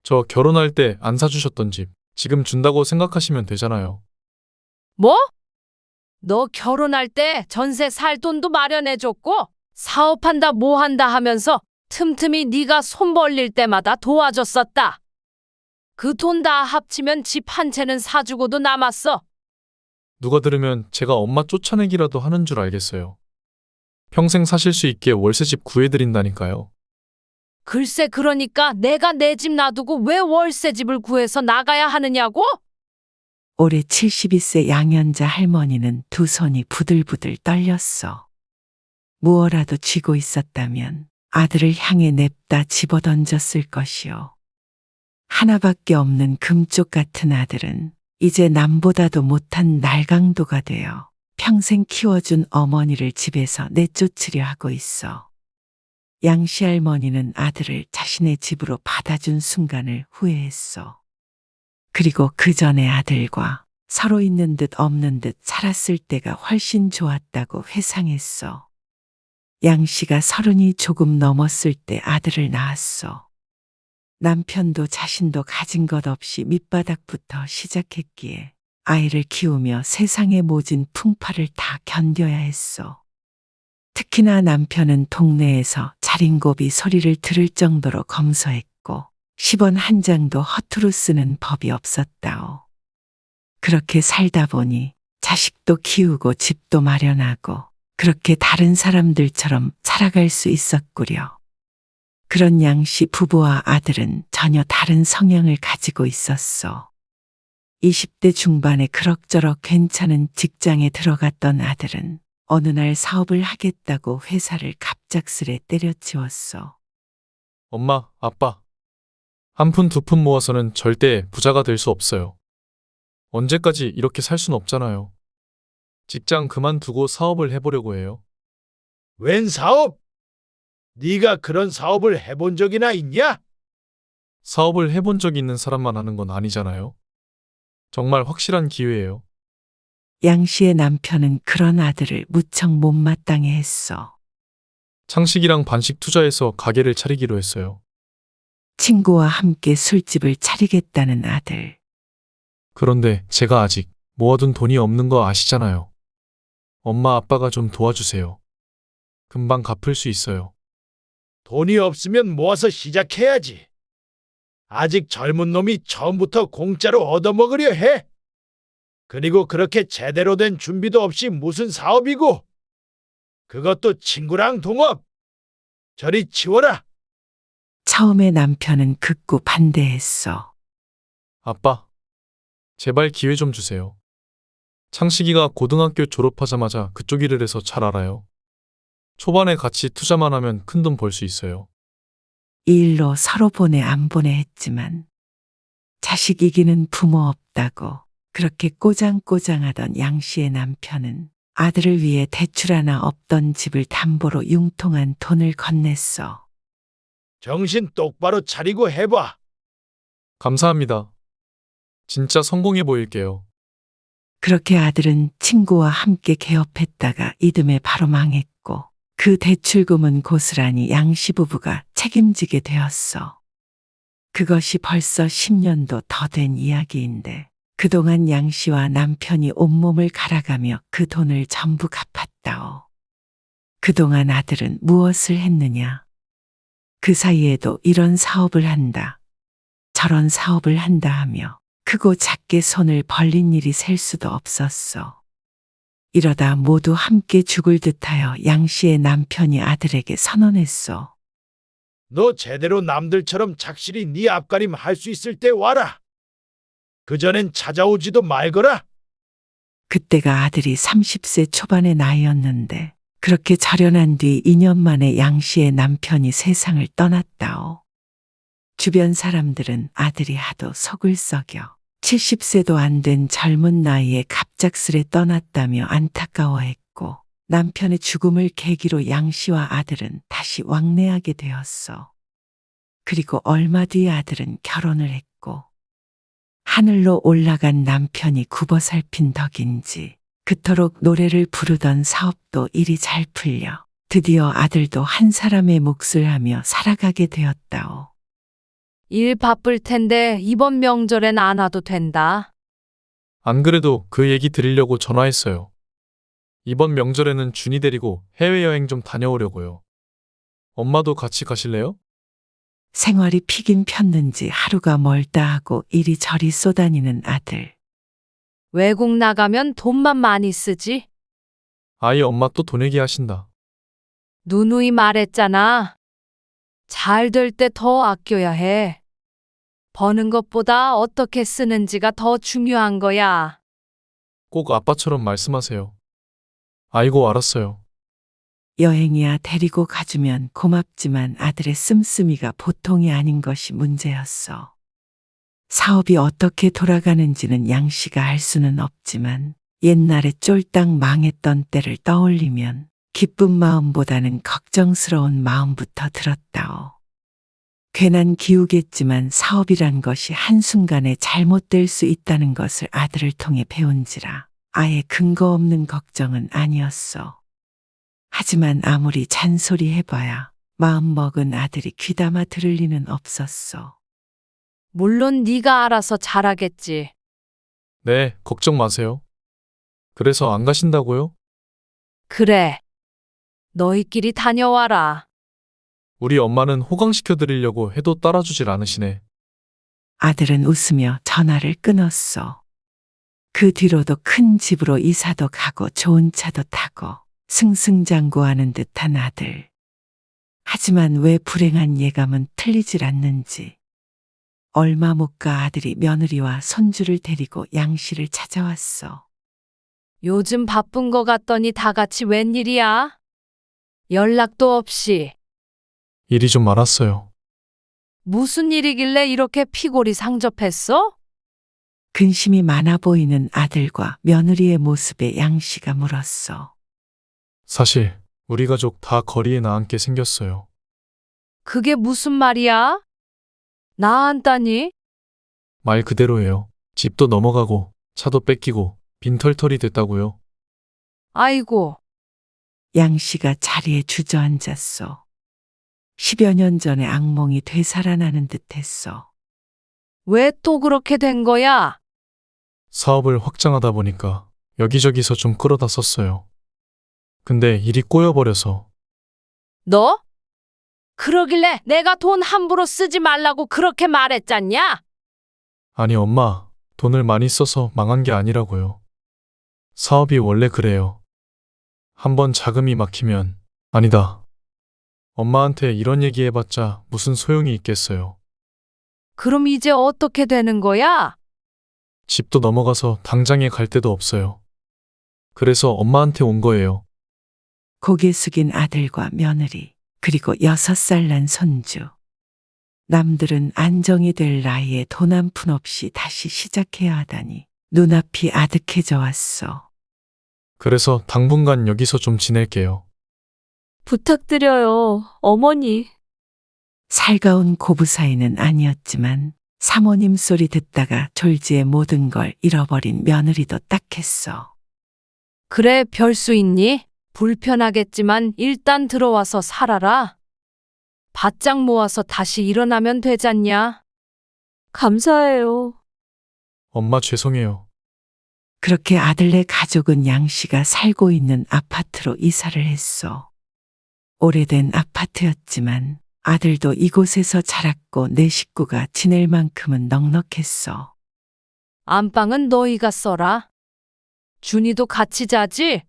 저 결혼할 때 안 사주셨던 집 지금 준다고 생각하시면 되잖아요. 뭐? 너 결혼할 때 전세 살 돈도 마련해줬고 사업한다 뭐 한다 하면서 틈틈이 네가 손 벌릴 때마다 도와줬었다. 그 돈 다 합치면 집 한 채는 사주고도 남았어. 누가 들으면 제가 엄마 쫓아내기라도 하는 줄 알겠어요. 평생 사실 수 있게 월세집 구해드린다니까요. 글쎄 그러니까 내가 내 집 놔두고 왜 월세집을 구해서 나가야 하느냐고? 올해 72세 양현자 할머니는 두 손이 부들부들 떨렸어. 무어라도 쥐고 있었다면 아들을 향해 냅다 집어던졌을 것이요. 하나밖에 없는 금쪽 같은 아들은 이제 남보다도 못한 날강도가 되어 평생 키워준 어머니를 집에서 내쫓으려 하고 있어. 양씨 할머니는 아들을 자신의 집으로 받아준 순간을 후회했어. 그리고 그 전에 아들과 서로 있는 듯 없는 듯 살았을 때가 훨씬 좋았다고 회상했어. 양씨가 30이 조금 넘었을 때 아들을 낳았어. 남편도 자신도 가진 것 없이 밑바닥부터 시작했기에 아이를 키우며 세상의 모진 풍파를 다 견뎌야 했어. 특히나 남편은 동네에서 자린고비 소리를 들을 정도로 검소했고 10원 한 장도 허투루 쓰는 법이 없었다오. 그렇게 살다 보니 자식도 키우고 집도 마련하고 그렇게 다른 사람들처럼 살아갈 수 있었구려. 그런 양씨 부부와 아들은 전혀 다른 성향을 가지고 있었어. 20대 중반에 그럭저럭 괜찮은 직장에 들어갔던 아들은 어느 날 사업을 하겠다고 회사를 갑작스레 때려치웠어. 엄마, 아빠. 한 푼 두 푼 모아서는 절대 부자가 될 수 없어요. 언제까지 이렇게 살 순 없잖아요. 직장 그만두고 사업을 해보려고 해요. 웬 사업? 네가 그런 사업을 해본 적이나 있냐? 사업을 해본 적 있는 사람만 하는 건 아니잖아요. 정말 확실한 기회예요. 양 씨의 남편은 그런 아들을 무척 못마땅해 했어. 창식이랑 반씩 투자해서 가게를 차리기로 했어요. 친구와 함께 술집을 차리겠다는 아들. 그런데 제가 아직 모아둔 돈이 없는 거 아시잖아요. 엄마 아빠가 좀 도와주세요. 금방 갚을 수 있어요. 돈이 없으면 모아서 시작해야지. 아직 젊은 놈이 처음부터 공짜로 얻어먹으려 해. 그리고 그렇게 제대로 된 준비도 없이 무슨 사업이고. 그것도 친구랑 동업. 저리 치워라. 처음에 남편은 극구 반대했어. 아빠, 제발 기회 좀 주세요. 창식이가 고등학교 졸업하자마자 그쪽 일을 해서 잘 알아요. 초반에 같이 투자만 하면 큰 돈 벌 수 있어요. 이 일로 서로 보내 안 보내 했지만 자식 이기는 부모 없다고 그렇게 꼬장꼬장하던 양 씨의 남편은 아들을 위해 대출 하나 없던 집을 담보로 융통한 돈을 건넸어. 정신 똑바로 차리고 해봐. 감사합니다. 진짜 성공해 보일게요. 그렇게 아들은 친구와 함께 개업했다가 이듬해 바로 망했고 그 대출금은 고스란히 양씨 부부가 책임지게 되었어. 그것이 벌써 10년도 더 된 이야기인데 그동안 양씨와 남편이 온몸을 갈아가며 그 돈을 전부 갚았다오. 그동안 아들은 무엇을 했느냐? 그 사이에도 이런 사업을 한다. 저런 사업을 한다 하며 크고 작게 손을 벌린 일이 셀 수도 없었어. 이러다 모두 함께 죽을 듯하여 양 씨의 남편이 아들에게 선언했어. 너 제대로 남들처럼 착실히 네 앞가림 할 수 있을 때 와라. 그전엔 찾아오지도 말거라. 그때가 아들이 30세 초반의 나이였는데 그렇게 절연한 뒤 2년 만에 양 씨의 남편이 세상을 떠났다오. 주변 사람들은 아들이 하도 속을 썩여 70세도 안 된 젊은 나이에 갑작스레 떠났다며 안타까워했고 남편의 죽음을 계기로 양 씨와 아들은 다시 왕래하게 되었어. 그리고 얼마 뒤 아들은 결혼을 했고 하늘로 올라간 남편이 굽어살핀 덕인지 그토록 노래를 부르던 사업도 일이 잘 풀려 드디어 아들도 한 사람의 몫을 하며 살아가게 되었다오. 일 바쁠 텐데 이번 명절엔 안 와도 된다. 안 그래도 그 얘기 드리려고 전화했어요. 이번 명절에는 준이 데리고 해외여행 좀 다녀오려고요. 엄마도 같이 가실래요? 생활이 피긴 폈는지 하루가 멀다 하고 이리저리 쏘다니는 아들. 외국 나가면 돈만 많이 쓰지. 아이 엄마 또 돈 얘기하신다. 누누이 말했잖아. 잘 될 때 더 아껴야 해. 버는 것보다 어떻게 쓰는지가 더 중요한 거야. 꼭 아빠처럼 말씀하세요. 아이고 알았어요. 여행이야 데리고 가주면 고맙지만 아들의 씀씀이가 보통이 아닌 것이 문제였어. 사업이 어떻게 돌아가는지는 양 씨가 알 수는 없지만 옛날에 쫄딱 망했던 때를 떠올리면 기쁜 마음보다는 걱정스러운 마음부터 들었다오. 괜한 기우겠지만 사업이란 것이 한순간에 잘못될 수 있다는 것을 아들을 통해 배운지라 아예 근거 없는 걱정은 아니었어. 하지만 아무리 잔소리 해봐야 마음먹은 아들이 귀담아 들을 리는 없었어. 물론 네가 알아서 잘하겠지. 네, 걱정 마세요. 그래서 안 가신다고요? 그래. 너희끼리 다녀와라. 우리 엄마는 호강시켜 드리려고 해도 따라주질 않으시네. 아들은 웃으며 전화를 끊었어. 그 뒤로도 큰 집으로 이사도 가고 좋은 차도 타고 승승장구하는 듯한 아들. 하지만 왜 불행한 예감은 틀리질 않는지. 얼마 못 가 아들이 며느리와 손주를 데리고 양 씨를 찾아왔어. 요즘 바쁜 거 같더니 다 같이 웬일이야? 연락도 없이. 일이 좀 많았어요. 무슨 일이길래 이렇게 피골이 상접했어? 근심이 많아 보이는 아들과 며느리의 모습에 양 씨가 물었어. 사실 우리 가족 다 거리에 나앉게 생겼어요. 그게 무슨 말이야? 나앉다니? 말 그대로예요. 집도 넘어가고 차도 뺏기고 빈털털이 됐다고요. 아이고, 양 씨가 자리에 주저앉았어. 10여 년 전의 악몽이 되살아나는 듯했어. 왜 또 그렇게 된 거야? 사업을 확장하다 보니까 여기저기서 좀 끌어다 썼어요. 근데 일이 꼬여버려서 너? 그러길래 내가 돈 함부로 쓰지 말라고 그렇게 말했잖냐? 아니 엄마, 돈을 많이 써서 망한 게 아니라고요. 사업이 원래 그래요. 한번 자금이 막히면 아니다. 엄마한테 이런 얘기 해봤자 무슨 소용이 있겠어요. 그럼 이제 어떻게 되는 거야? 집도 넘어가서 당장에 갈 데도 없어요. 그래서 엄마한테 온 거예요. 고개 숙인 아들과 며느리, 그리고 6살 난 손주. 남들은 안정이 될 나이에 돈 한 푼 없이 다시 시작해야 하다니 눈앞이 아득해져 왔어. 그래서 당분간 여기서 좀 지낼게요. 부탁드려요, 어머니. 살가운 고부 사이는 아니었지만 사모님 소리 듣다가 졸지에 모든 걸 잃어버린 며느리도 딱했어. 그래, 별 수 있니? 불편하겠지만 일단 들어와서 살아라. 바짝 모아서 다시 일어나면 되잖냐? 감사해요. 엄마 죄송해요. 그렇게 아들네 가족은 양 씨가 살고 있는 아파트로 이사를 했어. 오래된 아파트였지만 아들도 이곳에서 자랐고 내 식구가 지낼 만큼은 넉넉했어. 안방은 너희가 써라. 준이도 같이 자지?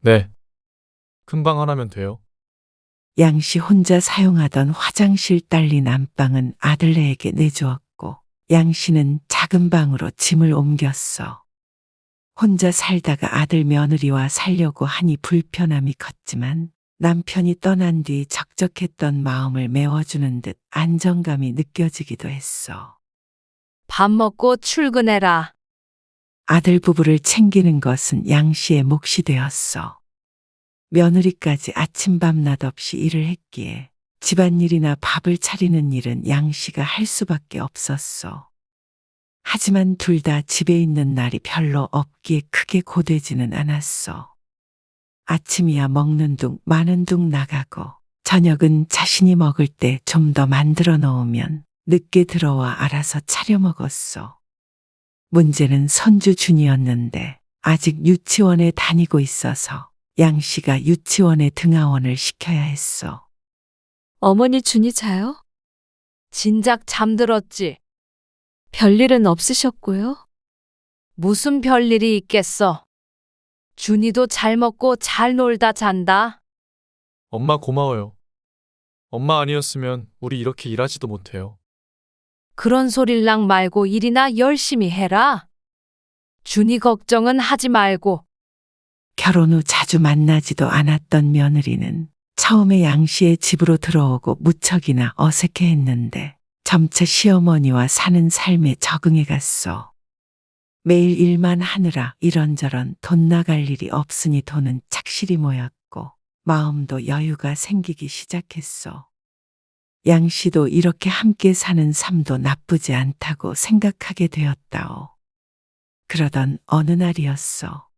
네. 큰 방 하나면 돼요. 양 씨 혼자 사용하던 화장실 딸린 안방은 아들네에게 내주었고 양 씨는 작은 방으로 짐을 옮겼어. 혼자 살다가 아들 며느리와 살려고 하니 불편함이 컸지만 남편이 떠난 뒤 적적했던 마음을 메워주는 듯 안정감이 느껴지기도 했어. 밥 먹고 출근해라. 아들 부부를 챙기는 것은 양 씨의 몫이 되었어. 며느리까지 아침밤 낮없이 일을 했기에 집안일이나 밥을 차리는 일은 양 씨가 할 수밖에 없었어. 하지만 둘 다 집에 있는 날이 별로 없기에 크게 고되지는 않았어. 아침이야 먹는 둥 마는 둥 나가고 저녁은 자신이 먹을 때 좀 더 만들어 놓으면 늦게 들어와 알아서 차려 먹었어. 문제는 손주 준이었는데 아직 유치원에 다니고 있어서 양 씨가 유치원에 등하원을 시켜야 했어. 어머니 준이 자요? 진작 잠들었지. 별일은 없으셨고요? 무슨 별일이 있겠어. 준이도 잘 먹고 잘 놀다 잔다. 엄마 고마워요. 엄마 아니었으면 우리 이렇게 일하지도 못해요. 그런 소릴랑 말고 일이나 열심히 해라. 준이 걱정은 하지 말고. 결혼 후 자주 만나지도 않았던 며느리는 처음에 양 씨의 집으로 들어오고 무척이나 어색해했는데 점차 시어머니와 사는 삶에 적응해 갔어. 매일 일만 하느라 이런저런 돈 나갈 일이 없으니 돈은 착실히 모였고 마음도 여유가 생기기 시작했어. 양 씨도 이렇게 함께 사는 삶도 나쁘지 않다고 생각하게 되었다오. 그러던 어느 날이었어.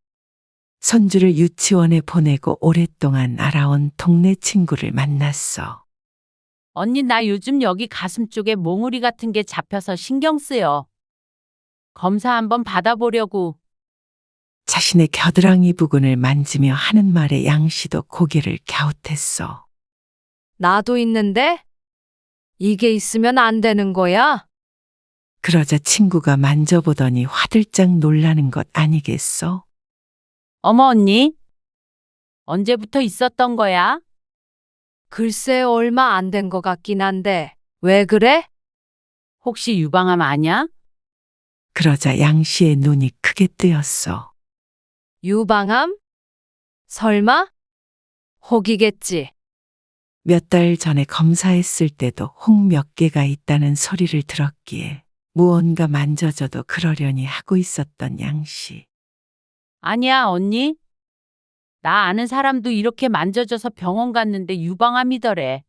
손주를 유치원에 보내고 오랫동안 알아온 동네 친구를 만났어. 언니 나 요즘 여기 가슴 쪽에 몽우리 같은 게 잡혀서 신경 쓰여. 검사 한번 받아보려고. 자신의 겨드랑이 부근을 만지며 하는 말에 양 씨도 고개를 갸웃했어. 나도 있는데? 이게 있으면 안 되는 거야? 그러자 친구가 만져보더니 화들짝 놀라는 것 아니겠어? 어머 언니. 언제부터 있었던 거야? 글쎄 얼마 안 된 것 같긴 한데. 왜 그래? 혹시 유방암 아냐? 그러자 양 씨의 눈이 크게 뜨였어. 유방암? 설마? 혹이겠지. 몇 달 전에 검사했을 때도 혹 몇 개가 있다는 소리를 들었기에 무언가 만져줘도 그러려니 하고 있었던 양 씨. 아니야 언니. 나 아는 사람도 이렇게 만져져서 병원 갔는데 유방암이더래.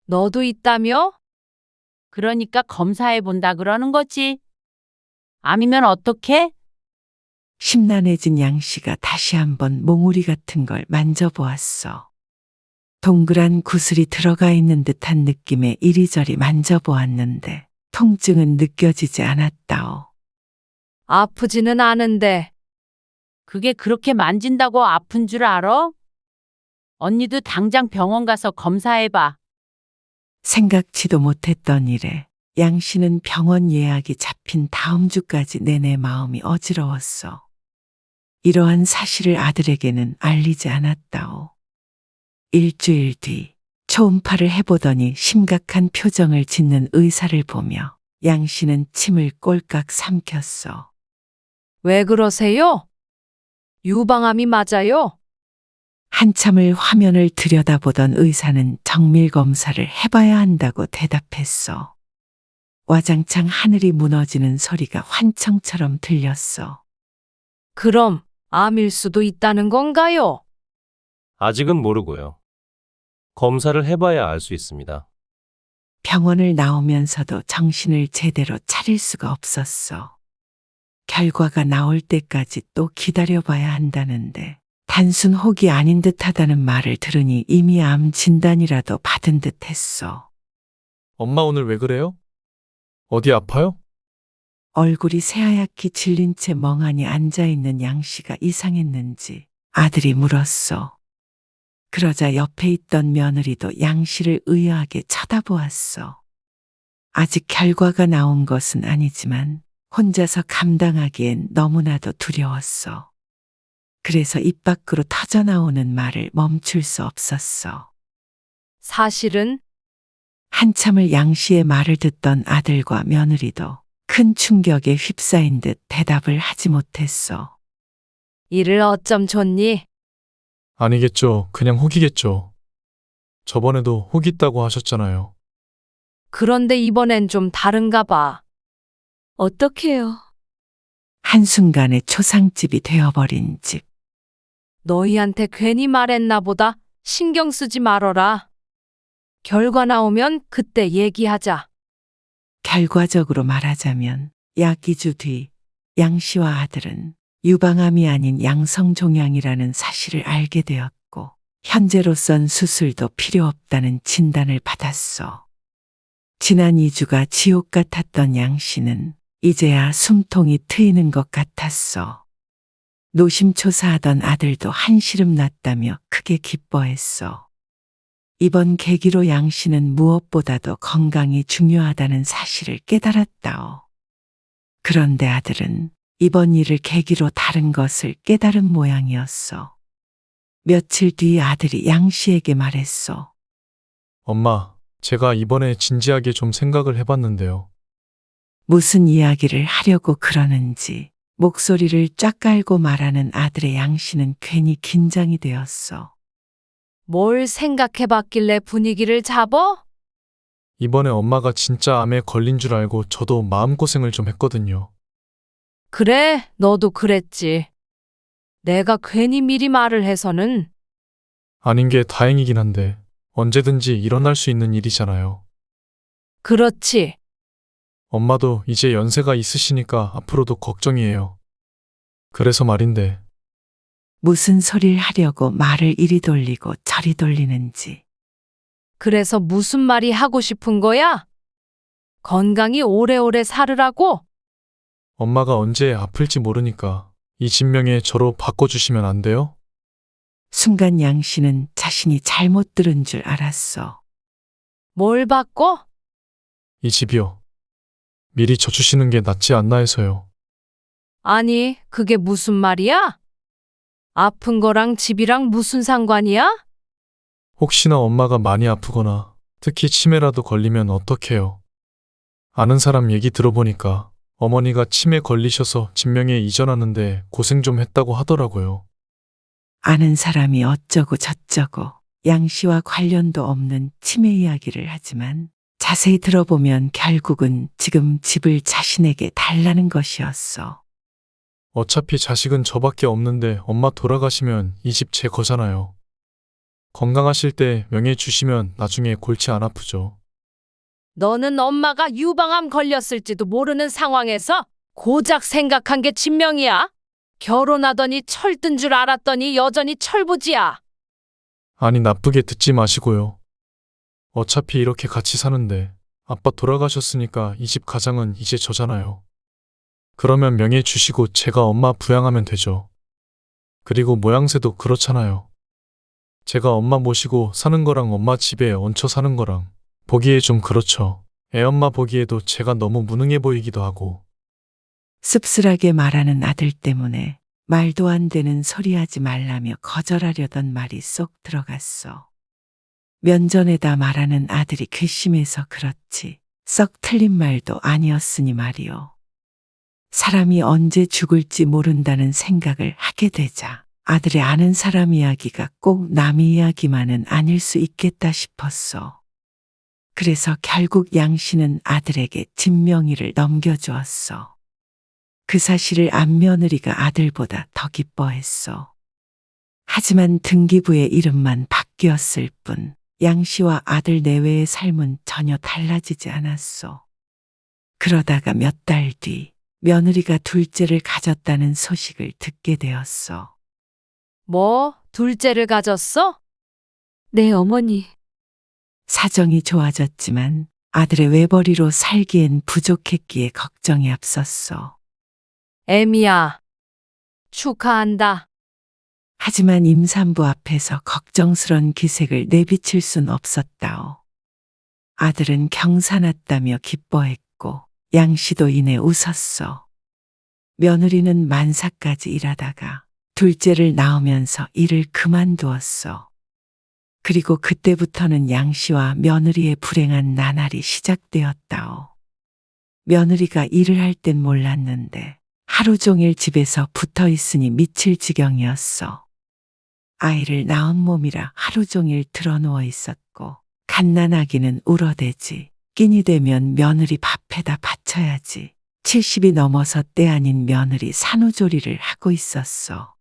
너도 있다며? 그러니까 검사해 본다 그러는 거지. 암이면 어떡해? 심란해진 양 씨가 다시 한번 몽우리 같은 걸 만져보았어. 동그란 구슬이 들어가 있는 듯한 느낌에 이리저리 만져보았는데 통증은 느껴지지 않았다오. 아프지는 않은데. 그게 그렇게 만진다고 아픈 줄 알아? 언니도 당장 병원 가서 검사해봐. 생각지도 못했던 일에 양 씨는 병원 예약이 잡힌 다음 주까지 내내 마음이 어지러웠어. 이러한 사실을 아들에게는 알리지 않았다오. 일주일 뒤 초음파를 해보더니 심각한 표정을 짓는 의사를 보며 양 씨는 침을 꼴깍 삼켰어. 왜 그러세요? 유방암이 맞아요? 한참을 화면을 들여다보던 의사는 정밀 검사를 해봐야 한다고 대답했어. 와장창 하늘이 무너지는 소리가 환청처럼 들렸어. 그럼 암일 수도 있다는 건가요? 아직은 모르고요. 검사를 해봐야 알 수 있습니다. 병원을 나오면서도 정신을 제대로 차릴 수가 없었어. 결과가 나올 때까지 또 기다려봐야 한다는데 단순 혹이 아닌 듯하다는 말을 들으니 이미 암 진단이라도 받은 듯 했어. 엄마 오늘 왜 그래요? 어디 아파요? 얼굴이 새하얗게 질린 채 멍하니 앉아있는 양 씨가 이상했는지 아들이 물었어. 그러자 옆에 있던 며느리도 양 씨를 의아하게 쳐다보았어. 아직 결과가 나온 것은 아니지만 혼자서 감당하기엔 너무나도 두려웠어. 그래서 입 밖으로 터져나오는 말을 멈출 수 없었어. 사실은 한참을 양 씨의 말을 듣던 아들과 며느리도 큰 충격에 휩싸인 듯 대답을 하지 못했어. 일을 어쩜 좋니? 아니겠죠. 그냥 혹이겠죠. 저번에도 혹 있다고 하셨잖아요. 그런데 이번엔 좀 다른가 봐. 어떡해요? 한순간에 초상집이 되어버린 집. 너희한테 괜히 말했나 보다. 신경 쓰지 말어라. 결과 나오면 그때 얘기하자. 결과적으로 말하자면 약 2주 뒤 양 씨와 아들은 유방암이 아닌 양성종양이라는 사실을 알게 되었고 현재로선 수술도 필요 없다는 진단을 받았어. 지난 2주가 지옥 같았던 양 씨는 이제야 숨통이 트이는 것 같았어. 노심초사하던 아들도 한시름 났다며 크게 기뻐했어. 이번 계기로 양 씨는 무엇보다도 건강이 중요하다는 사실을 깨달았다오. 그런데 아들은 이번 일을 계기로 다른 것을 깨달은 모양이었어. 며칠 뒤 아들이 양 씨에게 말했어. 엄마, 제가 이번에 진지하게 좀 생각을 해봤는데요. 무슨 이야기를 하려고 그러는지 목소리를 쫙 깔고 말하는 아들의 양 씨는 괜히 긴장이 되었어. 뭘 생각해봤길래 분위기를 잡어? 이번에 엄마가 진짜 암에 걸린 줄 알고 저도 마음고생을 좀 했거든요. 그래, 너도 그랬지. 내가 괜히 미리 말을 해서는. 아닌 게 다행이긴 한데 언제든지 일어날 수 있는 일이잖아요. 그렇지. 엄마도 이제 연세가 있으시니까 앞으로도 걱정이에요. 그래서 말인데 무슨 소리를 하려고 말을 이리 돌리고 저리 돌리는지. 그래서 무슨 말이 하고 싶은 거야? 건강히 오래오래 살으라고? 엄마가 언제 아플지 모르니까 이 진명에 저로 바꿔주시면 안 돼요? 순간 양 씨는 자신이 잘못 들은 줄 알았어. 뭘 바꿔? 이 집이요. 미리 져주시는 게 낫지 않나 해서요. 아니, 그게 무슨 말이야? 아픈 거랑 집이랑 무슨 상관이야? 혹시나 엄마가 많이 아프거나 특히 치매라도 걸리면 어떡해요? 아는 사람 얘기 들어보니까 어머니가 치매 걸리셔서 진명에 이전하는데 고생 좀 했다고 하더라고요. 아는 사람이 어쩌고 저쩌고 양 씨와 관련도 없는 치매 이야기를 하지만 자세히 들어보면 결국은 지금 집을 자신에게 달라는 것이었어. 어차피 자식은 저밖에 없는데 엄마 돌아가시면 이 집 제 거잖아요. 건강하실 때 명예 주시면 나중에 골치 안 아프죠. 너는 엄마가 유방암 걸렸을지도 모르는 상황에서 고작 생각한 게 진명이야? 결혼하더니 철든 줄 알았더니 여전히 철부지야. 아니 나쁘게 듣지 마시고요. 어차피 이렇게 같이 사는데 아빠 돌아가셨으니까 이 집 가장은 이제 저잖아요. 그러면 명예 주시고 제가 엄마 부양하면 되죠. 그리고 모양새도 그렇잖아요. 제가 엄마 모시고 사는 거랑 엄마 집에 얹혀 사는 거랑 보기에 좀 그렇죠. 애엄마 보기에도 제가 너무 무능해 보이기도 하고. 씁쓸하게 말하는 아들 때문에 말도 안 되는 소리하지 말라며 거절하려던 말이 쏙 들어갔어. 면전에다 말하는 아들이 괘씸해서 그렇지 썩 틀린 말도 아니었으니 말이오. 사람이 언제 죽을지 모른다는 생각을 하게 되자 아들의 아는 사람 이야기가 꼭 남의 이야기만은 아닐 수 있겠다 싶었어. 그래서 결국 양 씨는 아들에게 진명이를 넘겨주었어. 그 사실을 안 며느리가 아들보다 더 기뻐했어. 하지만 등기부의 이름만 바뀌었을 뿐 양 씨와 아들 내외의 삶은 전혀 달라지지 않았어. 그러다가 몇 달 뒤 며느리가 둘째를 가졌다는 소식을 듣게 되었어. 뭐, 둘째를 가졌어? 네, 어머니. 사정이 좋아졌지만 아들의 외벌이로 살기엔 부족했기에 걱정이 앞섰어. 애미야, 축하한다. 하지만 임산부 앞에서 걱정스런 기색을 내비칠 순 없었다오. 아들은 경사났다며 기뻐했고 양 씨도 이내 웃었어. 며느리는 만사까지 일하다가 둘째를 낳으면서 일을 그만두었어. 그리고 그때부터는 양 씨와 며느리의 불행한 나날이 시작되었다오. 며느리가 일을 할 땐 몰랐는데 하루 종일 집에서 붙어 있으니 미칠 지경이었어. 아이를 낳은 몸이라 하루 종일 드러누워 있었고 갓난아기는 울어대지. 끼니 되면 며느리 밥해다 바쳐야지. 70이 넘어서 때 아닌 며느리 산후조리를 하고 있었어.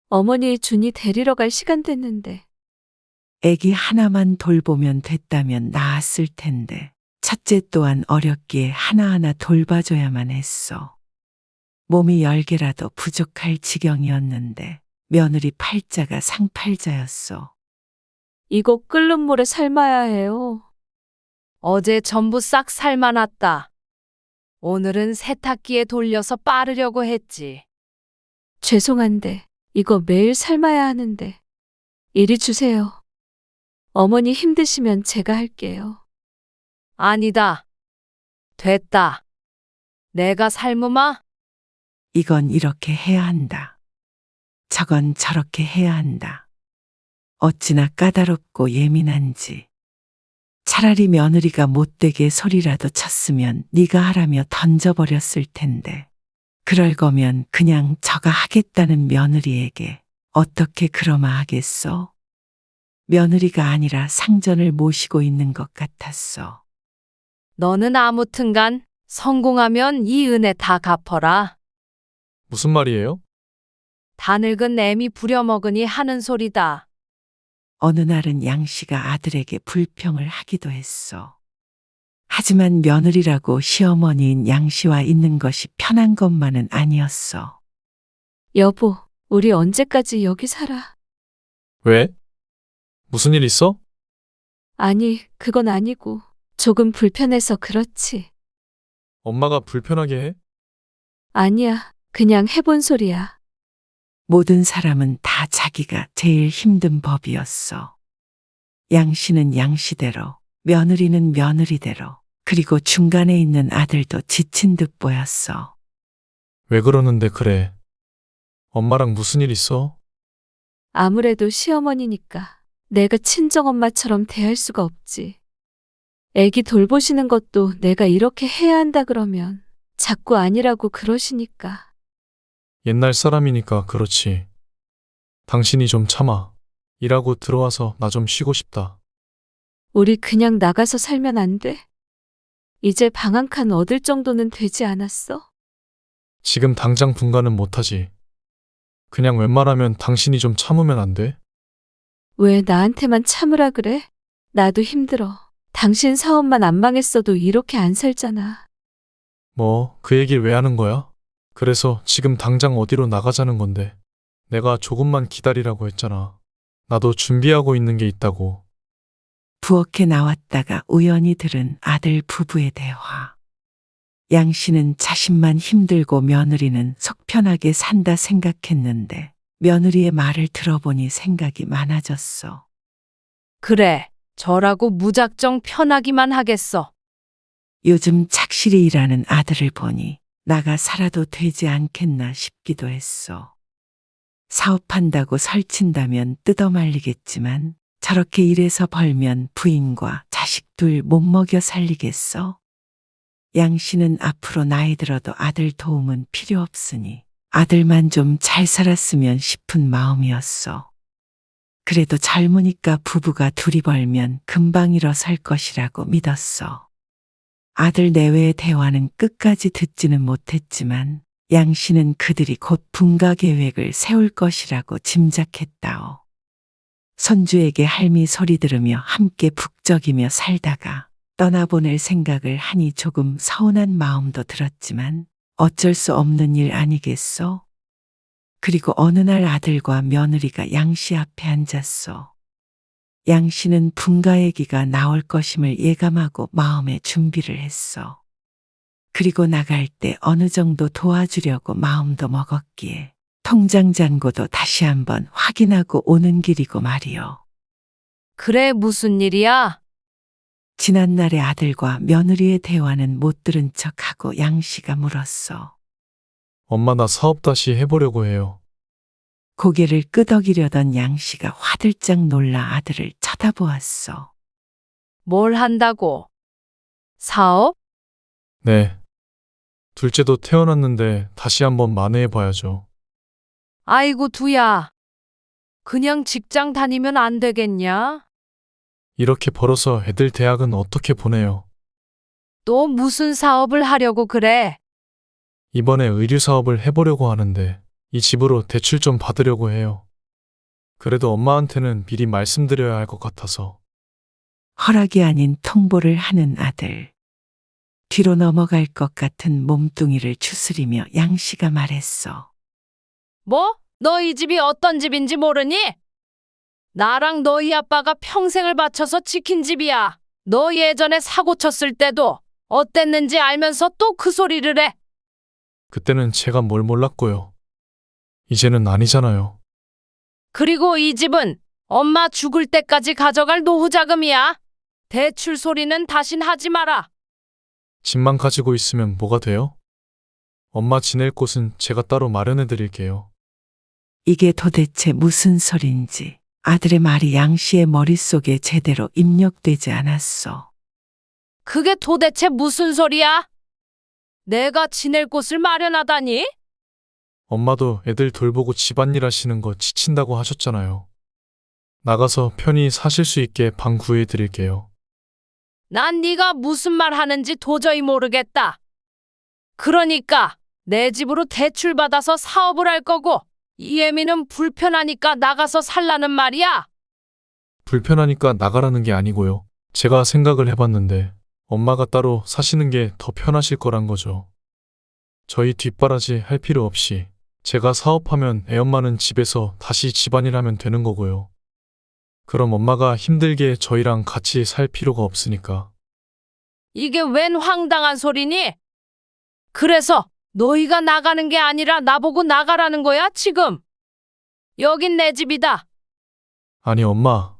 어머니 준이 데리러 갈 시간 됐는데. 애기 하나만 돌보면 됐다면 나았을 텐데 첫째 또한 어렸기에 하나하나 돌봐줘야만 했어. 몸이 10개라도 부족할 지경이었는데 며느리 팔자가 상팔자였어. 이거 끓는 물에 삶아야 해요. 어제 전부 싹 삶아놨다. 오늘은 세탁기에 돌려서 빠르려고 했지. 죄송한데 이거 매일 삶아야 하는데. 이리 주세요. 어머니 힘드시면 제가 할게요. 아니다. 됐다. 내가 삶으마? 이건 이렇게 해야 한다. 저건 저렇게 해야 한다. 어찌나 까다롭고 예민한지. 차라리 며느리가 못되게 소리라도 쳤으면 네가 하라며 던져버렸을 텐데. 그럴 거면 그냥 저가 하겠다는 며느리에게 어떻게 그러마 하겠어? 며느리가 아니라 상전을 모시고 있는 것 같았어. 너는 아무튼간 성공하면 이 은혜 다 갚어라. 무슨 말이에요? 다 늙은 애미 부려먹으니 하는 소리다. 어느 날은 양 씨가 아들에게 불평을 하기도 했어. 하지만 며느리라고 시어머니인 양 씨와 있는 것이 편한 것만은 아니었어. 여보, 우리 언제까지 여기 살아? 왜? 무슨 일 있어? 아니, 그건 아니고 조금 불편해서 그렇지. 엄마가 불편하게 해? 아니야, 그냥 해본 소리야. 모든 사람은 다 자기가 제일 힘든 법이었어. 양 씨는 양 씨대로, 며느리는 며느리대로, 그리고 중간에 있는 아들도 지친 듯 보였어. 왜 그러는데 그래? 엄마랑 무슨 일 있어? 아무래도 시어머니니까 내가 친정엄마처럼 대할 수가 없지. 애기 돌보시는 것도 내가 이렇게 해야 한다 그러면 자꾸 아니라고 그러시니까. 옛날 사람이니까 그렇지. 당신이 좀 참아. 일하고 들어와서 나 좀 쉬고 싶다. 우리 그냥 나가서 살면 안 돼? 이제 방 한 칸 얻을 정도는 되지 않았어? 지금 당장 분가는 못하지. 그냥 웬만하면 당신이 좀 참으면 안 돼? 왜 나한테만 참으라 그래? 나도 힘들어. 당신 사업만 안 망했어도 이렇게 안 살잖아. 뭐, 그 얘기를 왜 하는 거야? 그래서 지금 당장 어디로 나가자는 건데. 내가 조금만 기다리라고 했잖아. 나도 준비하고 있는 게 있다고. 부엌에 나왔다가 우연히 들은 아들 부부의 대화. 양 씨는 자신만 힘들고 며느리는 속 편하게 산다 생각했는데 며느리의 말을 들어보니 생각이 많아졌어. 그래, 저라고 무작정 편하기만 하겠어. 요즘 착실히 일하는 아들을 보니 나가 살아도 되지 않겠나 싶기도 했어. 사업한다고 설친다면 뜯어말리겠지만 저렇게 일해서 벌면 부인과 자식 둘 못 먹여 살리겠어? 양 씨는 앞으로 나이 들어도 아들 도움은 필요 없으니 아들만 좀 잘 살았으면 싶은 마음이었어. 그래도 젊으니까 부부가 둘이 벌면 금방 일어설 것이라고 믿었어. 아들 내외의 대화는 끝까지 듣지는 못했지만 양 씨는 그들이 곧 분가 계획을 세울 것이라고 짐작했다오. 손주에게 할미 소리 들으며 함께 북적이며 살다가 떠나보낼 생각을 하니 조금 서운한 마음도 들었지만 어쩔 수 없는 일 아니겠소? 그리고 어느 날 아들과 며느리가 양 씨 앞에 앉았어. 양 씨는 분가 얘기가 나올 것임을 예감하고 마음의 준비를 했어. 그리고 나갈 때 어느 정도 도와주려고 마음도 먹었기에 통장 잔고도 다시 한번 확인하고 오는 길이고 말이요. 그래, 무슨 일이야? 지난날의 아들과 며느리의 대화는 못 들은 척하고 양 씨가 물었어. 엄마 나 사업 다시 해보려고 해요. 고개를 끄덕이려던 양 씨가 화들짝 놀라 아들을 쳐다보았어. 뭘 한다고? 사업? 네. 둘째도 태어났는데 다시 한번 만회해봐야죠. 아이고, 두야. 그냥 직장 다니면 안 되겠냐? 이렇게 벌어서 애들 대학은 어떻게 보내요? 또 무슨 사업을 하려고 그래? 이번에 의류 사업을 해보려고 하는데 이 집으로 대출 좀 받으려고 해요. 그래도 엄마한테는 미리 말씀드려야 할 것 같아서. 허락이 아닌 통보를 하는 아들. 뒤로 넘어갈 것 같은 몸뚱이를 추스리며 양씨가 말했어. 뭐? 너 이 집이 어떤 집인지 모르니? 나랑 너희 아빠가 평생을 바쳐서 지킨 집이야. 너 예전에 사고 쳤을 때도 어땠는지 알면서 또 그 소리를 해. 그때는 제가 뭘 몰랐고요. 이제는 아니잖아요. 그리고 이 집은 엄마 죽을 때까지 가져갈 노후 자금이야. 대출 소리는 다신 하지 마라. 집만 가지고 있으면 뭐가 돼요? 엄마 지낼 곳은 제가 따로 마련해 드릴게요. 이게 도대체 무슨 소린지 아들의 말이 양씨의 머릿속에 제대로 입력되지 않았어. 그게 도대체 무슨 소리야? 내가 지낼 곳을 마련하다니? 엄마도 애들 돌보고 집안일 하시는 거 지친다고 하셨잖아요. 나가서 편히 사실 수 있게 방 구해 드릴게요. 난 네가 무슨 말 하는지 도저히 모르겠다. 그러니까 내 집으로 대출 받아서 사업을 할 거고 이혜미는 불편하니까 나가서 살라는 말이야. 불편하니까 나가라는 게 아니고요. 제가 생각을 해봤는데 엄마가 따로 사시는 게 더 편하실 거란 거죠. 저희 뒷바라지 할 필요 없이 제가 사업하면 애엄마는 집에서 다시 집안일 하면 되는 거고요. 그럼 엄마가 힘들게 저희랑 같이 살 필요가 없으니까. 이게 웬 황당한 소리니? 그래서 너희가 나가는 게 아니라 나보고 나가라는 거야, 지금? 여긴 내 집이다. 아니 엄마,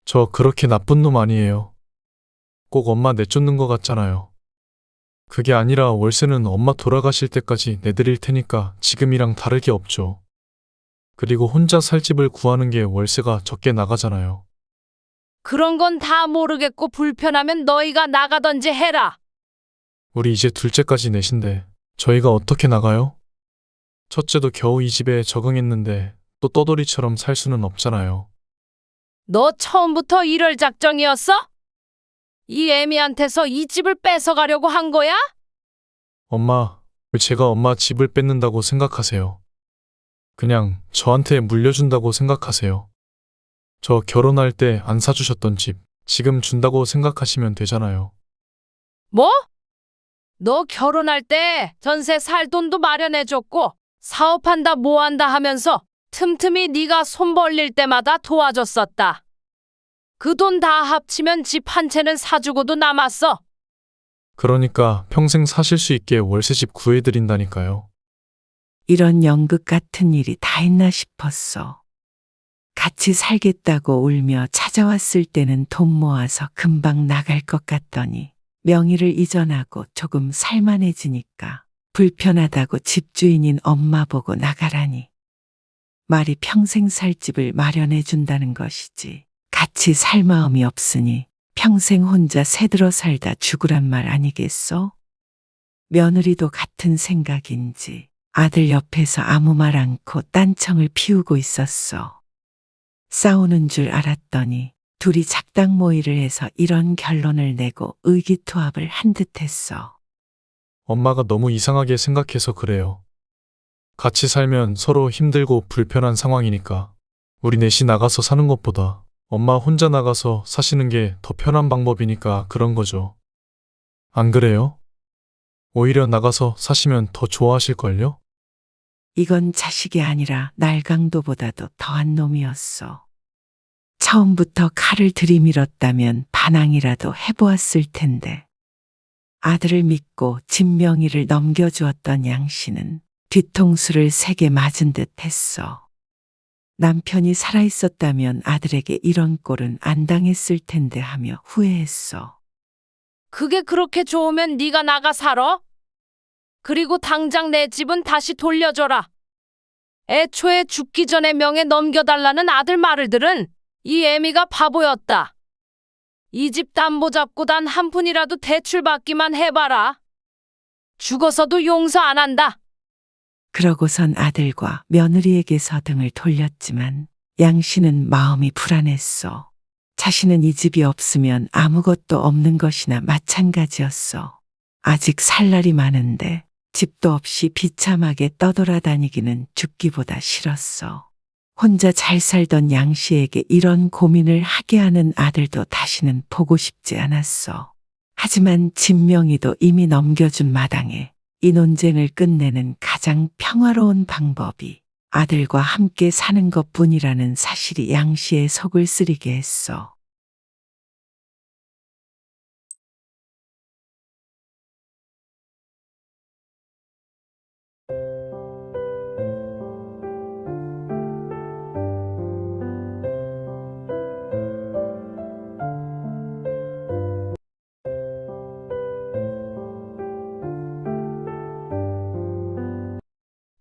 저 그렇게 나쁜 놈 아니에요. 꼭 엄마 내쫓는 것 같잖아요. 그게 아니라 월세는 엄마 돌아가실 때까지 내드릴 테니까 지금이랑 다를 게 없죠. 그리고 혼자 살 집을 구하는 게 월세가 적게 나가잖아요. 그런 건 다 모르겠고 불편하면 너희가 나가던지 해라. 우리 이제 둘째까지 넷인데 저희가 어떻게 나가요? 첫째도 겨우 이 집에 적응했는데 또 떠돌이처럼 살 수는 없잖아요. 너 처음부터 이럴 작정이었어? 이 애미한테서 이 집을 뺏어가려고 한 거야? 엄마, 왜 제가 엄마 집을 뺏는다고 생각하세요? 그냥 저한테 물려준다고 생각하세요. 저 결혼할 때 안 사주셨던 집, 지금 준다고 생각하시면 되잖아요. 뭐? 너 결혼할 때 전세 살 돈도 마련해줬고 사업한다 뭐한다 하면서 틈틈이 네가 손 벌릴 때마다 도와줬었다. 그 돈 다 합치면 집 한 채는 사주고도 남았어. 그러니까 평생 사실 수 있게 월세집 구해드린다니까요. 이런 연극 같은 일이 다 있나 싶었어. 같이 살겠다고 울며 찾아왔을 때는 돈 모아서 금방 나갈 것 같더니 명의를 이전하고 조금 살만해지니까 불편하다고 집주인인 엄마 보고 나가라니. 말이 평생 살 집을 마련해 준다는 것이지. 같이 살 마음이 없으니 평생 혼자 새들어 살다 죽으란 말 아니겠어? 며느리도 같은 생각인지 아들 옆에서 아무 말 않고 딴청을 피우고 있었어. 싸우는 줄 알았더니 둘이 작당 모의를 해서 이런 결론을 내고 의기투합을 한 듯했어. 엄마가 너무 이상하게 생각해서 그래요. 같이 살면 서로 힘들고 불편한 상황이니까 우리 넷이 나가서 사는 것보다 엄마 혼자 나가서 사시는 게 더 편한 방법이니까 그런 거죠. 안 그래요? 오히려 나가서 사시면 더 좋아하실걸요? 이건 자식이 아니라 날강도보다도 더한 놈이었어. 처음부터 칼을 들이밀었다면 반항이라도 해보았을 텐데. 아들을 믿고 집 명의를 넘겨주었던 양씨는 뒤통수를 세게 맞은 듯 했어. 남편이 살아있었다면 아들에게 이런 꼴은 안 당했을 텐데 하며 후회했어. 그게 그렇게 좋으면 네가 나가 살아? 그리고 당장 내 집은 다시 돌려줘라. 애초에 죽기 전에 명예 넘겨달라는 아들 말을 들은 이 애미가 바보였다. 이 집 담보 잡고 단 한 푼이라도 대출 받기만 해봐라. 죽어서도 용서 안 한다. 그러고선 아들과 며느리에게서 등을 돌렸지만 양 씨는 마음이 불안했어. 자신은 이 집이 없으면 아무것도 없는 것이나 마찬가지였어. 아직 살 날이 많은데 집도 없이 비참하게 떠돌아다니기는 죽기보다 싫었어. 혼자 잘 살던 양 씨에게 이런 고민을 하게 하는 아들도 다시는 보고 싶지 않았어. 하지만 진명이도 이미 넘겨준 마당에 이 논쟁을 끝내는 가장 평화로운 방법이 아들과 함께 사는 것뿐이라는 사실이 양 씨의 속을 쓰리게 했어.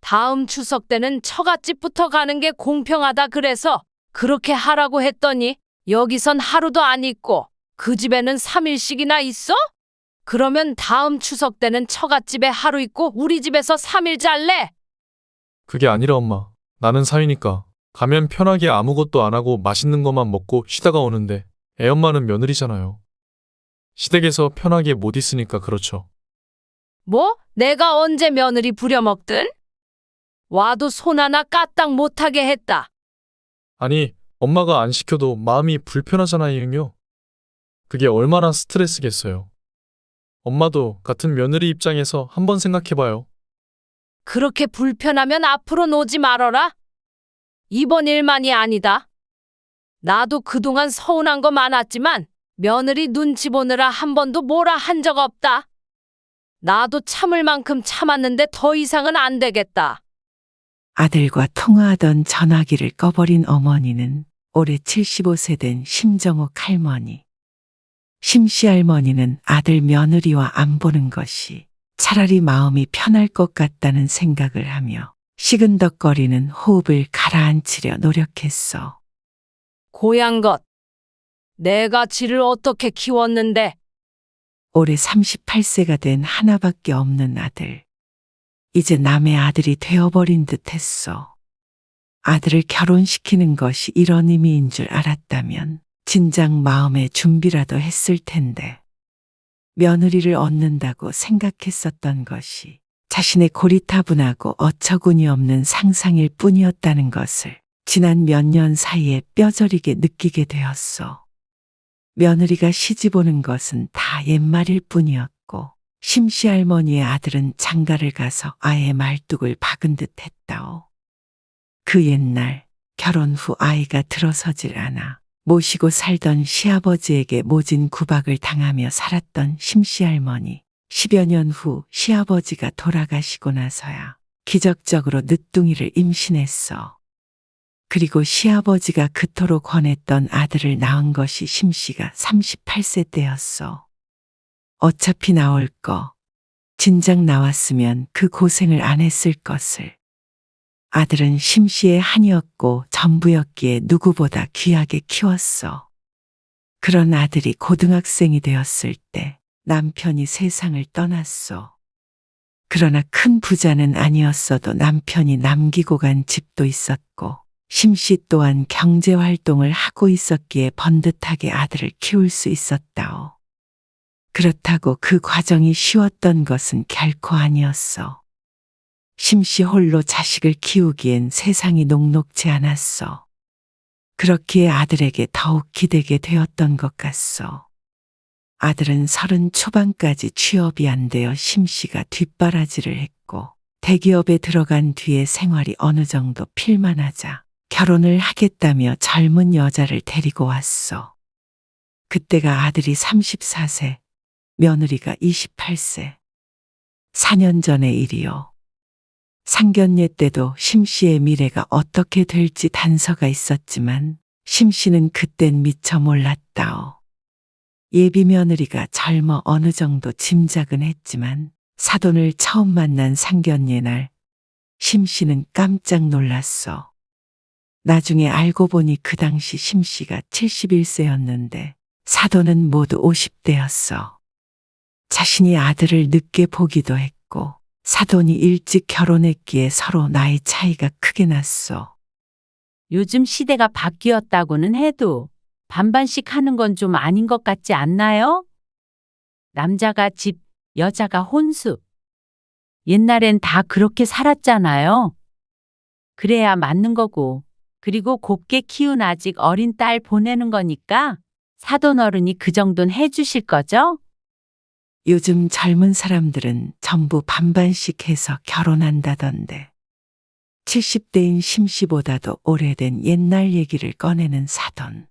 다음 추석 때는 처갓집부터 가는 게 공평하다 그래서 그렇게 하라고 했더니 여기선 하루도 안 있고 그 집에는 3일씩이나 있어? 그러면 다음 추석 때는 처갓집에 하루 있고 우리 집에서 3일 잘래? 그게 아니라 엄마. 나는 사위니까 가면 편하게 아무것도 안 하고 맛있는 것만 먹고 쉬다가 오는데 애엄마는 며느리잖아요. 시댁에서 편하게 못 있으니까 그렇죠. 뭐? 내가 언제 며느리 부려먹든? 와도 손 하나 까딱 못하게 했다. 아니, 엄마가 안 시켜도 마음이 불편하잖아요. 그게 얼마나 스트레스겠어요. 엄마도 같은 며느리 입장에서 한번 생각해봐요. 그렇게 불편하면 앞으로 오지 말어라. 이번 일만이 아니다. 나도 그동안 서운한 거 많았지만 며느리 눈치 보느라 한 번도 뭐라 한 적 없다. 나도 참을 만큼 참았는데 더 이상은 안 되겠다. 아들과 통화하던 전화기를 꺼버린 어머니는 올해 75세 된 심정옥 할머니. 심씨 할머니는 아들 며느리와 안 보는 것이 차라리 마음이 편할 것 같다는 생각을 하며 시근덕거리는 호흡을 가라앉히려 노력했어. 고향 것. 내가 지를 어떻게 키웠는데. 올해 38세가 된 하나밖에 없는 아들. 이제 남의 아들이 되어버린 듯 했어. 아들을 결혼시키는 것이 이런 의미인 줄 알았다면 진작 마음의 준비라도 했을 텐데. 며느리를 얻는다고 생각했었던 것이 자신의 고리타분하고 어처구니 없는 상상일 뿐이었다는 것을 지난 몇 년 사이에 뼈저리게 느끼게 되었어. 며느리가 시집 오는 것은 다 옛말일 뿐이었고 심씨 할머니의 아들은 장가를 가서 아예 말뚝을 박은 듯 했다오. 그 옛날 결혼 후 아이가 들어서질 않아 모시고 살던 시아버지에게 모진 구박을 당하며 살았던 심씨 할머니. 10여 년 후 시아버지가 돌아가시고 나서야 기적적으로 늦둥이를 임신했어. 그리고 시아버지가 그토록 권했던 아들을 낳은 것이 심씨가 38세 때였어. 어차피 나올 거, 진작 나왔으면 그 고생을 안 했을 것을. 아들은 심씨의 한이었고 전부였기에 누구보다 귀하게 키웠어. 그런 아들이 고등학생이 되었을 때 남편이 세상을 떠났어. 그러나 큰 부자는 아니었어도 남편이 남기고 간 집도 있었고 심씨 또한 경제활동을 하고 있었기에 번듯하게 아들을 키울 수 있었다오. 그렇다고 그 과정이 쉬웠던 것은 결코 아니었어. 심씨 홀로 자식을 키우기엔 세상이 녹록지 않았어. 그렇기에 아들에게 더욱 기대게 되었던 것 같소. 아들은 30 초반까지 취업이 안 되어 심씨가 뒷바라지를 했고 대기업에 들어간 뒤에 생활이 어느 정도 필만하자 결혼을 하겠다며 젊은 여자를 데리고 왔어. 그때가 아들이 34세, 며느리가 28세. 4년 전의 일이요. 상견례 때도 심씨의 미래가 어떻게 될지 단서가 있었지만 심씨는 그땐 미처 몰랐다오. 예비 며느리가 젊어 어느 정도 짐작은 했지만 사돈을 처음 만난 상견례 날 심씨는 깜짝 놀랐어. 나중에 알고 보니 그 당시 심씨가 71세였는데 사돈은 모두 50대였어. 자신이 아들을 늦게 보기도 했고 사돈이 일찍 결혼했기에 서로 나이 차이가 크게 났어. 요즘 시대가 바뀌었다고는 해도 반반씩 하는 건 좀 아닌 것 같지 않나요? 남자가 집, 여자가 혼수. 옛날엔 다 그렇게 살았잖아요. 그래야 맞는 거고. 그리고 곱게 키운 아직 어린 딸 보내는 거니까 사돈어른이 그 정도는 해주실 거죠? 요즘 젊은 사람들은 전부 반반씩 해서 결혼한다던데. 70대인 심씨보다도 오래된 옛날 얘기를 꺼내는 사돈.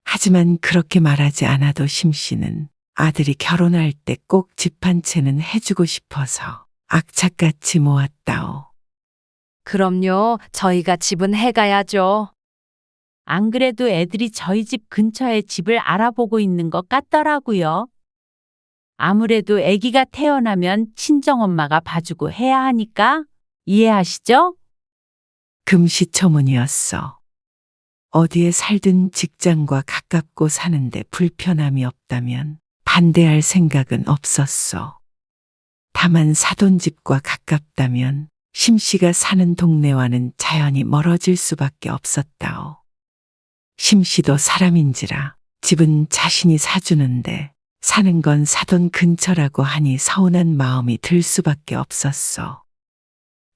하지만 그렇게 말하지 않아도 심씨는 아들이 결혼할 때 꼭 집 한 채는 해주고 싶어서 악착같이 모았다오. 그럼요. 저희가 집은 해가야죠. 안 그래도 애들이 저희 집 근처에 집을 알아보고 있는 것 같더라고요. 아무래도 아기가 태어나면 친정엄마가 봐주고 해야 하니까 이해하시죠? 금시초문이었어. 어디에 살든 직장과 가깝고 사는데 불편함이 없다면 반대할 생각은 없었어. 다만 사돈집과 가깝다면 심씨가 사는 동네와는 자연히 멀어질 수밖에 없었다오. 심씨도 사람인지라 집은 자신이 사주는데 사는 건 사돈 근처라고 하니 서운한 마음이 들 수밖에 없었어.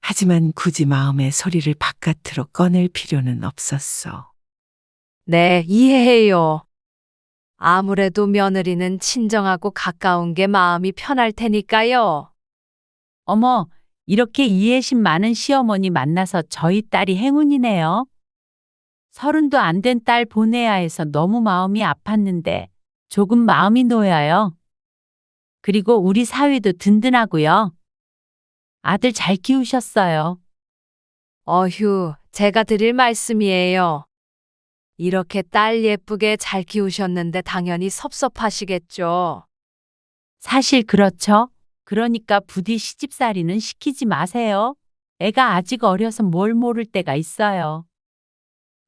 하지만 굳이 마음의 소리를 바깥으로 꺼낼 필요는 없었어. 네, 이해해요. 아무래도 며느리는 친정하고 가까운 게 마음이 편할 테니까요. 어머, 이렇게 이해심 많은 시어머니 만나서 저희 딸이 행운이네요. 30도 안 된 딸 보내야 해서 너무 마음이 아팠는데 조금 마음이 놓여요. 그리고 우리 사위도 든든하고요. 아들 잘 키우셨어요. 어휴, 제가 드릴 말씀이에요. 이렇게 딸 예쁘게 잘 키우셨는데 당연히 섭섭하시겠죠. 사실 그렇죠. 그러니까 부디 시집살이는 시키지 마세요. 애가 아직 어려서 뭘 모를 때가 있어요.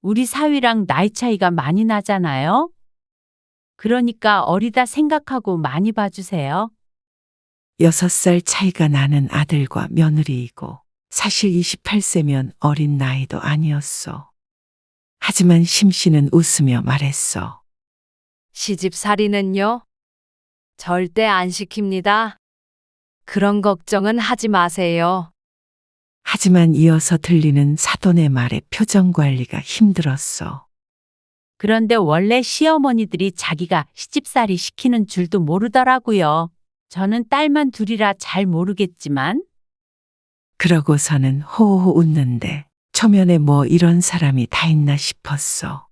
우리 사위랑 나이 차이가 많이 나잖아요. 그러니까 어리다 생각하고 많이 봐주세요. 6살 차이가 나는 아들과 며느리이고 사실 28세면 어린 나이도 아니었어. 하지만 심씨는 웃으며 말했어. 시집살이는요? 절대 안 시킵니다. 그런 걱정은 하지 마세요. 하지만 이어서 들리는 사돈의 말에 표정 관리가 힘들었어. 그런데 원래 시어머니들이 자기가 시집살이 시키는 줄도 모르더라고요. 저는 딸만 둘이라 잘 모르겠지만. 그러고서는 호호 웃는데 초면에 뭐 이런 사람이 다 있나 싶었어.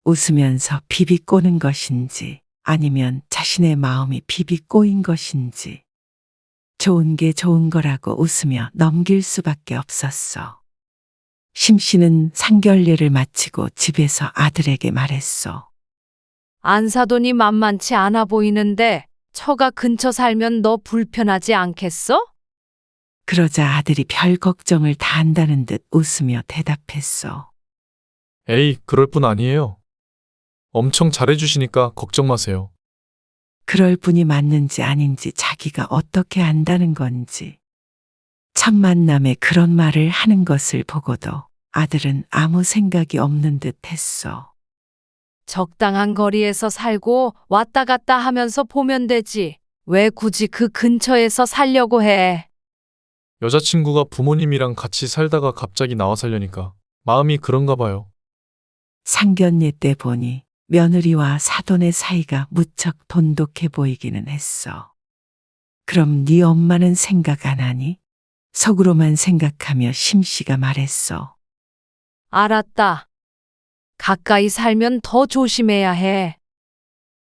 웃으면서 비비 꼬는 것인지 아니면 자신의 마음이 비비 꼬인 것인지. 좋은 게 좋은 거라고 웃으며 넘길 수밖에 없었어. 심씨는 상견례를 마치고 집에서 아들에게 말했어. 안사돈이 만만치 않아 보이는데 처가 근처 살면 너 불편하지 않겠어? 그러자 아들이 별 걱정을 다 한다는 듯 웃으며 대답했어. 에이, 그럴 뿐 아니에요. 엄청 잘해주시니까 걱정 마세요. 그럴 뿐이 맞는지 아닌지 자기가 어떻게 안다는 건지. 첫 만남에 그런 말을 하는 것을 보고도 아들은 아무 생각이 없는 듯 했어. 적당한 거리에서 살고 왔다 갔다 하면서 보면 되지. 왜 굳이 그 근처에서 살려고 해? 여자친구가 부모님이랑 같이 살다가 갑자기 나와 살려니까 마음이 그런가 봐요. 상견례 때 보니 며느리와 사돈의 사이가 무척 돈독해 보이기는 했어. 그럼 네 엄마는 생각 안 하니? 속으로만 생각하며 심씨가 말했어. 알았다. 가까이 살면 더 조심해야 해.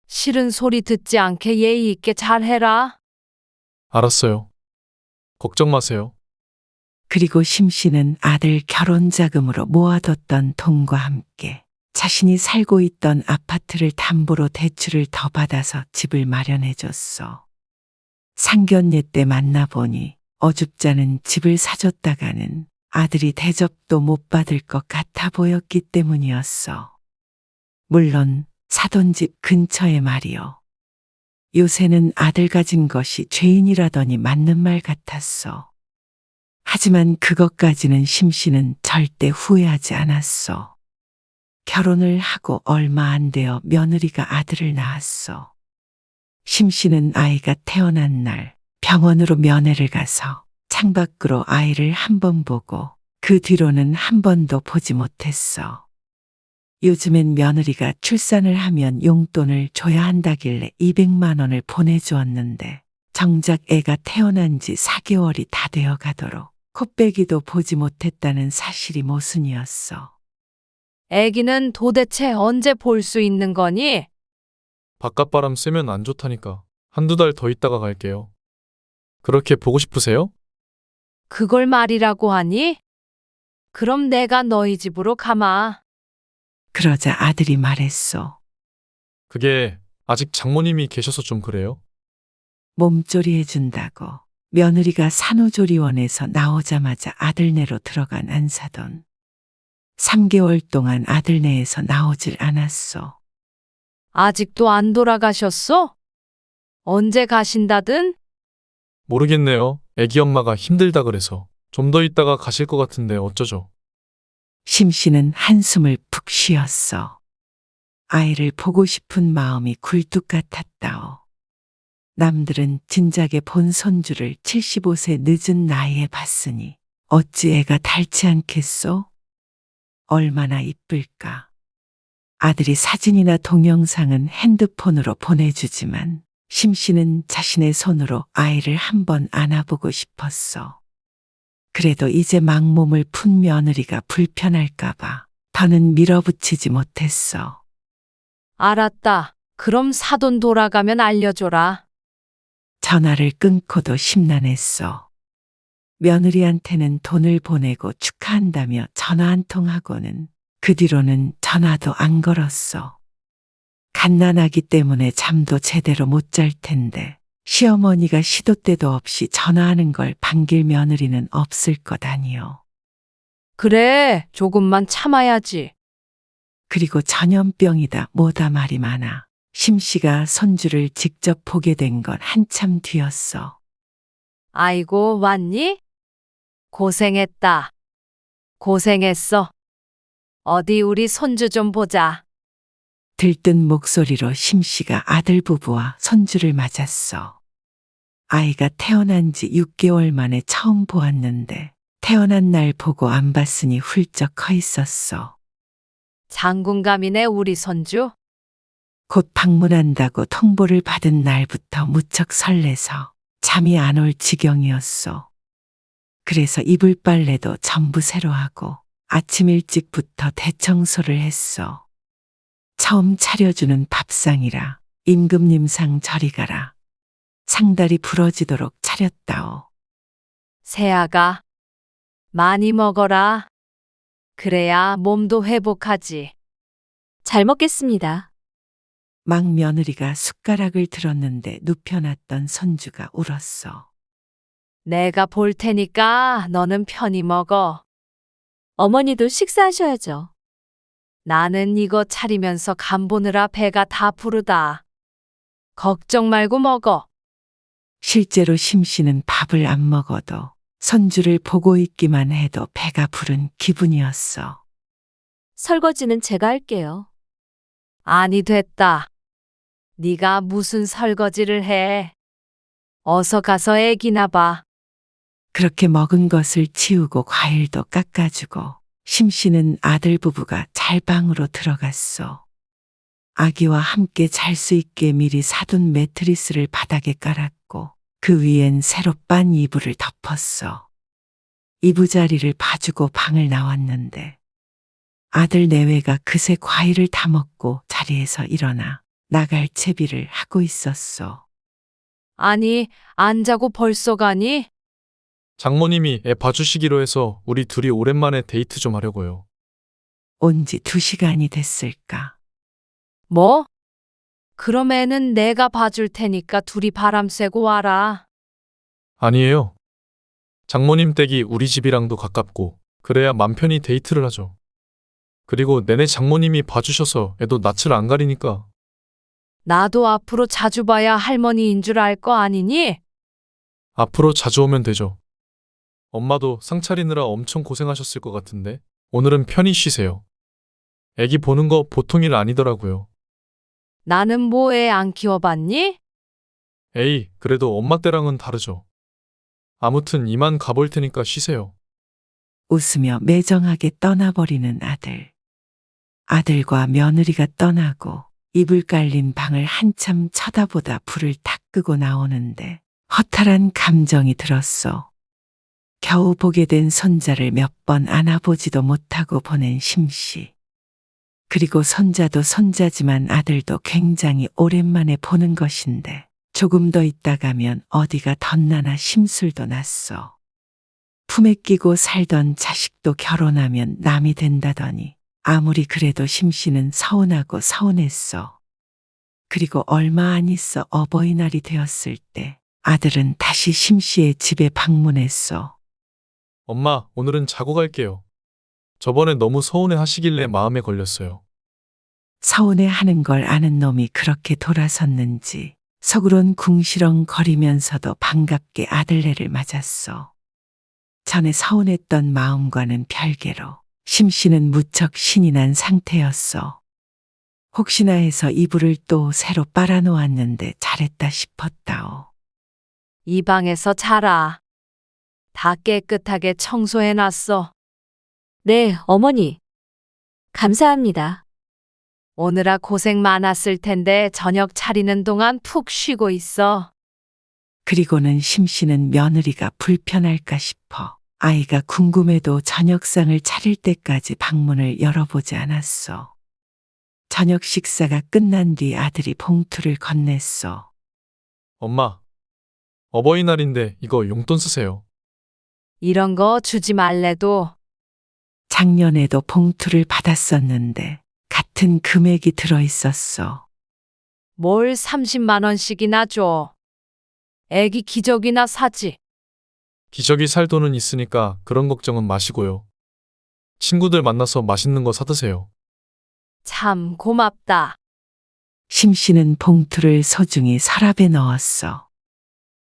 싫은 소리 듣지 않게 예의 있게 잘해라. 알았어요. 걱정 마세요. 그리고 심씨는 아들 결혼 자금으로 모아뒀던 돈과 함께 자신이 살고 있던 아파트를 담보로 대출을 더 받아서 집을 마련해줬어. 상견례 때 만나보니 어줍잖은 집을 사줬다가는 아들이 대접도 못 받을 것 같아 보였기 때문이었어. 물론 사돈집 근처에 말이요. 요새는 아들 가진 것이 죄인이라더니 맞는 말 같았어. 하지만 그것까지는 심씨는 절대 후회하지 않았어. 결혼을 하고 얼마 안 되어 며느리가 아들을 낳았어. 심씨는 아이가 태어난 날 병원으로 면회를 가서 창밖으로 아이를 한 번 보고 그 뒤로는 한 번도 보지 못했어. 요즘엔 며느리가 출산을 하면 용돈을 줘야 한다길래 200만 원을 보내주었는데 정작 애가 태어난 지 4개월이 다 되어 가도록 코빼기도 보지 못했다는 사실이 모순이었어. 애기는 도대체 언제 볼 수 있는 거니? 바깥바람 쐬면 안 좋다니까. 한두 달 더 있다가 갈게요. 그렇게 보고 싶으세요? 그걸 말이라고 하니? 그럼 내가 너희 집으로 가마. 그러자 아들이 말했어. 그게 아직 장모님이 계셔서 좀 그래요. 몸조리 해준다고 며느리가 산후조리원에서 나오자마자 아들네로 들어간 안사돈. 3개월 동안 아들네에서 나오질 않았어. 아직도 안 돌아가셨어? 언제 가신다든? 모르겠네요. 애기 엄마가 힘들다 그래서. 좀 더 있다가 가실 것 같은데 어쩌죠? 심씨는 한숨을 푹 쉬었어. 아이를 보고 싶은 마음이 굴뚝 같았다오. 남들은 진작에 본 손주를 75세 늦은 나이에 봤으니 어찌 애가 닳지 않겠소? 얼마나 이쁠까. 아들이 사진이나 동영상은 핸드폰으로 보내주지만 심씨는 자신의 손으로 아이를 한번 안아보고 싶었어. 그래도 이제 막몸을 푼 며느리가 불편할까봐 더는 밀어붙이지 못했어. 알았다. 그럼 사돈 돌아가면 알려줘라. 전화를 끊고도 심란했어. 며느리한테는 돈을 보내고 축하한다며 전화 한 통하고는 그 뒤로는 전화도 안 걸었어. 갓난아기 때문에 잠도 제대로 못 잘 텐데 시어머니가 시도 때도 없이 전화하는 걸 반길 며느리는 없을 것 아니요. 그래, 조금만 참아야지. 그리고 전염병이다 뭐다 말이 많아. 심씨가 손주를 직접 보게 된 건 한참 뒤였어. 아이고, 왔니? 고생했다. 고생했어. 어디 우리 손주 좀 보자. 들뜬 목소리로 심씨가 아들 부부와 손주를 맞았어. 아이가 태어난 지 6개월 만에 처음 보았는데 태어난 날 보고 안 봤으니 훌쩍 커 있었어. 장군감이네 우리 손주. 곧 방문한다고 통보를 받은 날부터 무척 설레서 잠이 안 올 지경이었어. 그래서 이불 빨래도 전부 새로 하고 아침 일찍부터 대청소를 했어. 처음 차려주는 밥상이라 임금님상 저리 가라. 상다리 부러지도록 차렸다오. 새아가 많이 먹어라. 그래야 몸도 회복하지. 잘 먹겠습니다. 막 며느리가 숟가락을 들었는데 눕혀놨던 손주가 울었어. 내가 볼 테니까 너는 편히 먹어. 어머니도 식사하셔야죠. 나는 이거 차리면서 간 보느라 배가 다 부르다. 걱정 말고 먹어. 실제로 심씨는 밥을 안 먹어도 손주를 보고 있기만 해도 배가 부른 기분이었어. 설거지는 제가 할게요. 아니 됐다. 네가 무슨 설거지를 해. 어서 가서 애기나 봐. 그렇게 먹은 것을 치우고 과일도 깎아주고 심씨는 아들 부부가 잘방으로 들어갔어. 아기와 함께 잘 수 있게 미리 사둔 매트리스를 바닥에 깔았고 그 위엔 새로 빤 이불을 덮었어. 이부자리를 봐주고 방을 나왔는데 아들 내외가 그새 과일을 다 먹고 자리에서 일어나 나갈 채비를 하고 있었어. 아니, 안 자고 벌써 가니? 장모님이 애 봐주시기로 해서 우리 둘이 오랜만에 데이트 좀 하려고요. 온 지 2시간이 됐을까. 뭐? 그럼 애는 내가 봐줄 테니까 둘이 바람 쐬고 와라. 아니에요. 장모님 댁이 우리 집이랑도 가깝고 그래야 맘 편히 데이트를 하죠. 그리고 내내 장모님이 봐주셔서 애도 낯을 안 가리니까. 나도 앞으로 자주 봐야 할머니인 줄 알 거 아니니? 앞으로 자주 오면 되죠. 엄마도 상 차리느라 엄청 고생하셨을 것 같은데 오늘은 편히 쉬세요. 애기 보는 거 보통 일 아니더라고요. 나는 뭐 애 안 키워봤니? 에이, 그래도 엄마 때랑은 다르죠. 아무튼 이만 가볼 테니까 쉬세요. 웃으며 매정하게 떠나버리는 아들. 아들과 며느리가 떠나고 이불 깔린 방을 한참 쳐다보다 불을 탁 끄고 나오는데 허탈한 감정이 들었어. 겨우 보게 된 손자를 몇 번 안아보지도 못하고 보낸 심씨. 그리고 손자도 손자지만 아들도 굉장히 오랜만에 보는 것인데 조금 더 있다 가면 어디가 덧나나 심술도 났어. 품에 끼고 살던 자식도 결혼하면 남이 된다더니 아무리 그래도 심씨는 서운하고 서운했어. 그리고 얼마 안 있어 어버이날이 되었을 때 아들은 다시 심씨의 집에 방문했어. 엄마, 오늘은 자고 갈게요. 저번에 너무 서운해 하시길래 마음에 걸렸어요. 서운해하는 걸 아는 놈이 그렇게 돌아섰는지 속으론 궁시렁 거리면서도 반갑게 아들네를 맞았어. 전에 서운했던 마음과는 별개로 심씨는 무척 신이 난 상태였어. 혹시나 해서 이불을 또 새로 빨아놓았는데 잘했다 싶었다오. 이 방에서 자라. 다 깨끗하게 청소해놨어. 네, 어머니. 감사합니다. 오느라 고생 많았을 텐데 저녁 차리는 동안 푹 쉬고 있어. 그리고는 심씨는 며느리가 불편할까 싶어 아이가 궁금해도 저녁상을 차릴 때까지 방문을 열어보지 않았어. 저녁 식사가 끝난 뒤 아들이 봉투를 건넸어. 엄마, 어버이날인데 이거 용돈 쓰세요. 이런 거 주지 말래도. 작년에도 봉투를 받았었는데 같은 금액이 들어있었어. 뭘 30만 원씩이나 줘. 애기 기저귀나 사지. 기저귀 살 돈은 있으니까 그런 걱정은 마시고요. 친구들 만나서 맛있는 거 사드세요. 참 고맙다. 심씨는 봉투를 소중히 서랍에 넣었어.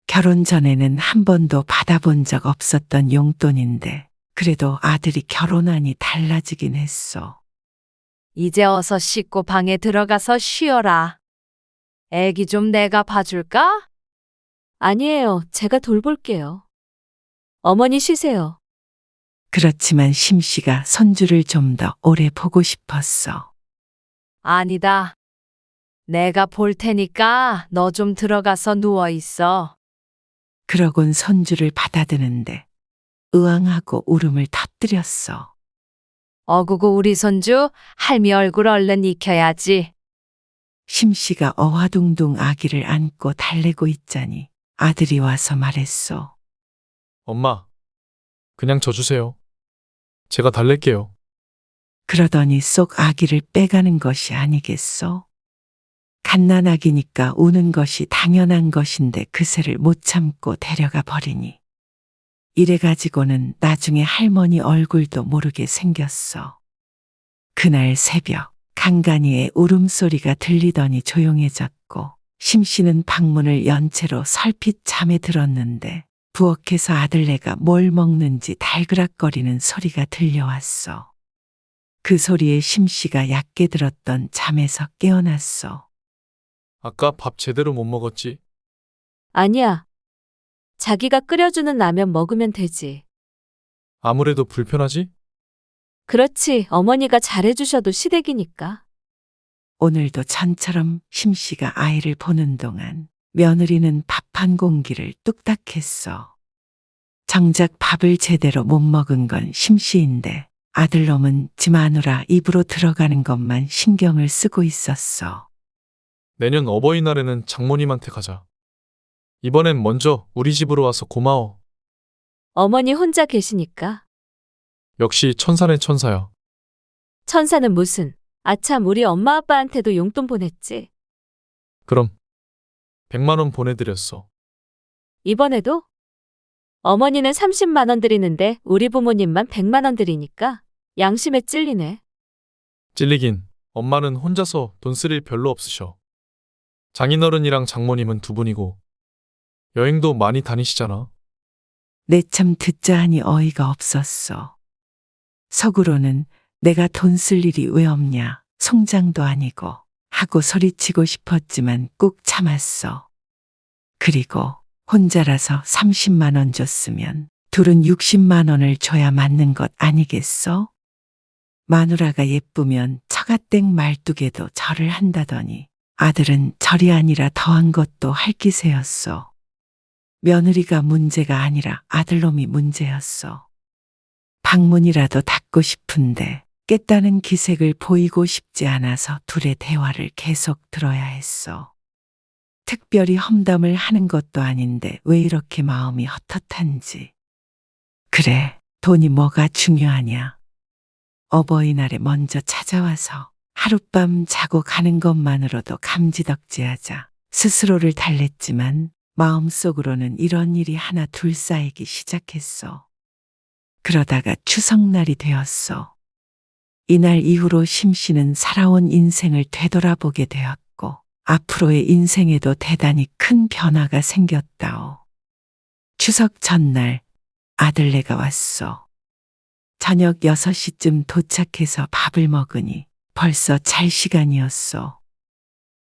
결혼 전에는 한 번도 받아본 적 없었던 용돈인데 그래도 아들이 결혼하니 달라지긴 했어. 이제 어서 씻고 방에 들어가서 쉬어라. 애기 좀 내가 봐줄까? 아니에요. 제가 돌볼게요. 어머니 쉬세요. 그렇지만 심씨가 손주를 좀 더 오래 보고 싶었어. 아니다. 내가 볼 테니까 너 좀 들어가서 누워 있어. 그러곤 손주를 받아드는데 의왕하고 울음을 터뜨렸어. 어구구 우리 손주 할미 얼굴 얼른 익혀야지. 심씨가 어화둥둥 아기를 안고 달래고 있자니 아들이 와서 말했어. 엄마, 그냥 저 주세요. 제가 달랠게요. 그러더니 쏙 아기를 빼가는 것이 아니겠어? 갓난아기니까 우는 것이 당연한 것인데 그새를 못 참고 데려가 버리니 이래가지고는 나중에 할머니 얼굴도 모르게 생겼어. 그날 새벽 간간이의 울음소리가 들리더니 조용해졌고 심씨는 방문을 연 채로 설핏 잠에 들었는데 부엌에서 아들네가 뭘 먹는지 달그락거리는 소리가 들려왔어. 그 소리에 심씨가 얕게 들었던 잠에서 깨어났어. 아까 밥 제대로 못 먹었지? 아니야. 자기가 끓여주는 라면 먹으면 되지. 아무래도 불편하지? 그렇지. 어머니가 잘해주셔도 시댁이니까. 오늘도 전처럼 심씨가 아이를 보는 동안 며느리는 밥 한 공기를 뚝딱 했어. 정작 밥을 제대로 못 먹은 건 심씨인데 아들놈은 지 마누라 입으로 들어가는 것만 신경을 쓰고 있었어. 내년 어버이날에는 장모님한테 가자. 이번엔 먼저 우리 집으로 와서 고마워. 어머니 혼자 계시니까. 역시 천사네 천사야. 천사는 무슨. 아참 우리 엄마 아빠한테도 용돈 보냈지. 그럼 100만 원 보내드렸어. 이번에도? 어머니는 30만 원 드리는데 우리 부모님만 100만 원 드리니까 양심에 찔리네. 찔리긴. 엄마는 혼자서 돈 쓸 일 별로 없으셔. 장인어른이랑 장모님은 두 분이고 여행도 많이 다니시잖아. 내 참 듣자 하니 어이가 없었어. 속으로는 내가 돈 쓸 일이 왜 없냐, 송장도 아니고 하고 소리치고 싶었지만 꾹 참았어. 그리고 혼자라서 30만 원 줬으면 둘은 60만 원을 줘야 맞는 것 아니겠어? 마누라가 예쁘면 처가댁 말뚝에도 절을 한다더니 아들은 절이 아니라 더한 것도 할 기세였어. 며느리가 문제가 아니라 아들놈이 문제였어. 방문이라도 닫고 싶은데 깼다는 기색을 보이고 싶지 않아서 둘의 대화를 계속 들어야 했어. 특별히 험담을 하는 것도 아닌데 왜 이렇게 마음이 헛헛한지. 그래, 돈이 뭐가 중요하냐. 어버이날에 먼저 찾아와서 하룻밤 자고 가는 것만으로도 감지덕지하자 스스로를 달랬지만 마음속으로는 이런 일이 하나 둘 쌓이기 시작했어. 그러다가 추석날이 되었어. 이날 이후로 심씨는 살아온 인생을 되돌아보게 되었고 앞으로의 인생에도 대단히 큰 변화가 생겼다오. 추석 전날 아들네가 왔어. 저녁 6시쯤 도착해서 밥을 먹으니 벌써 잘 시간이었어.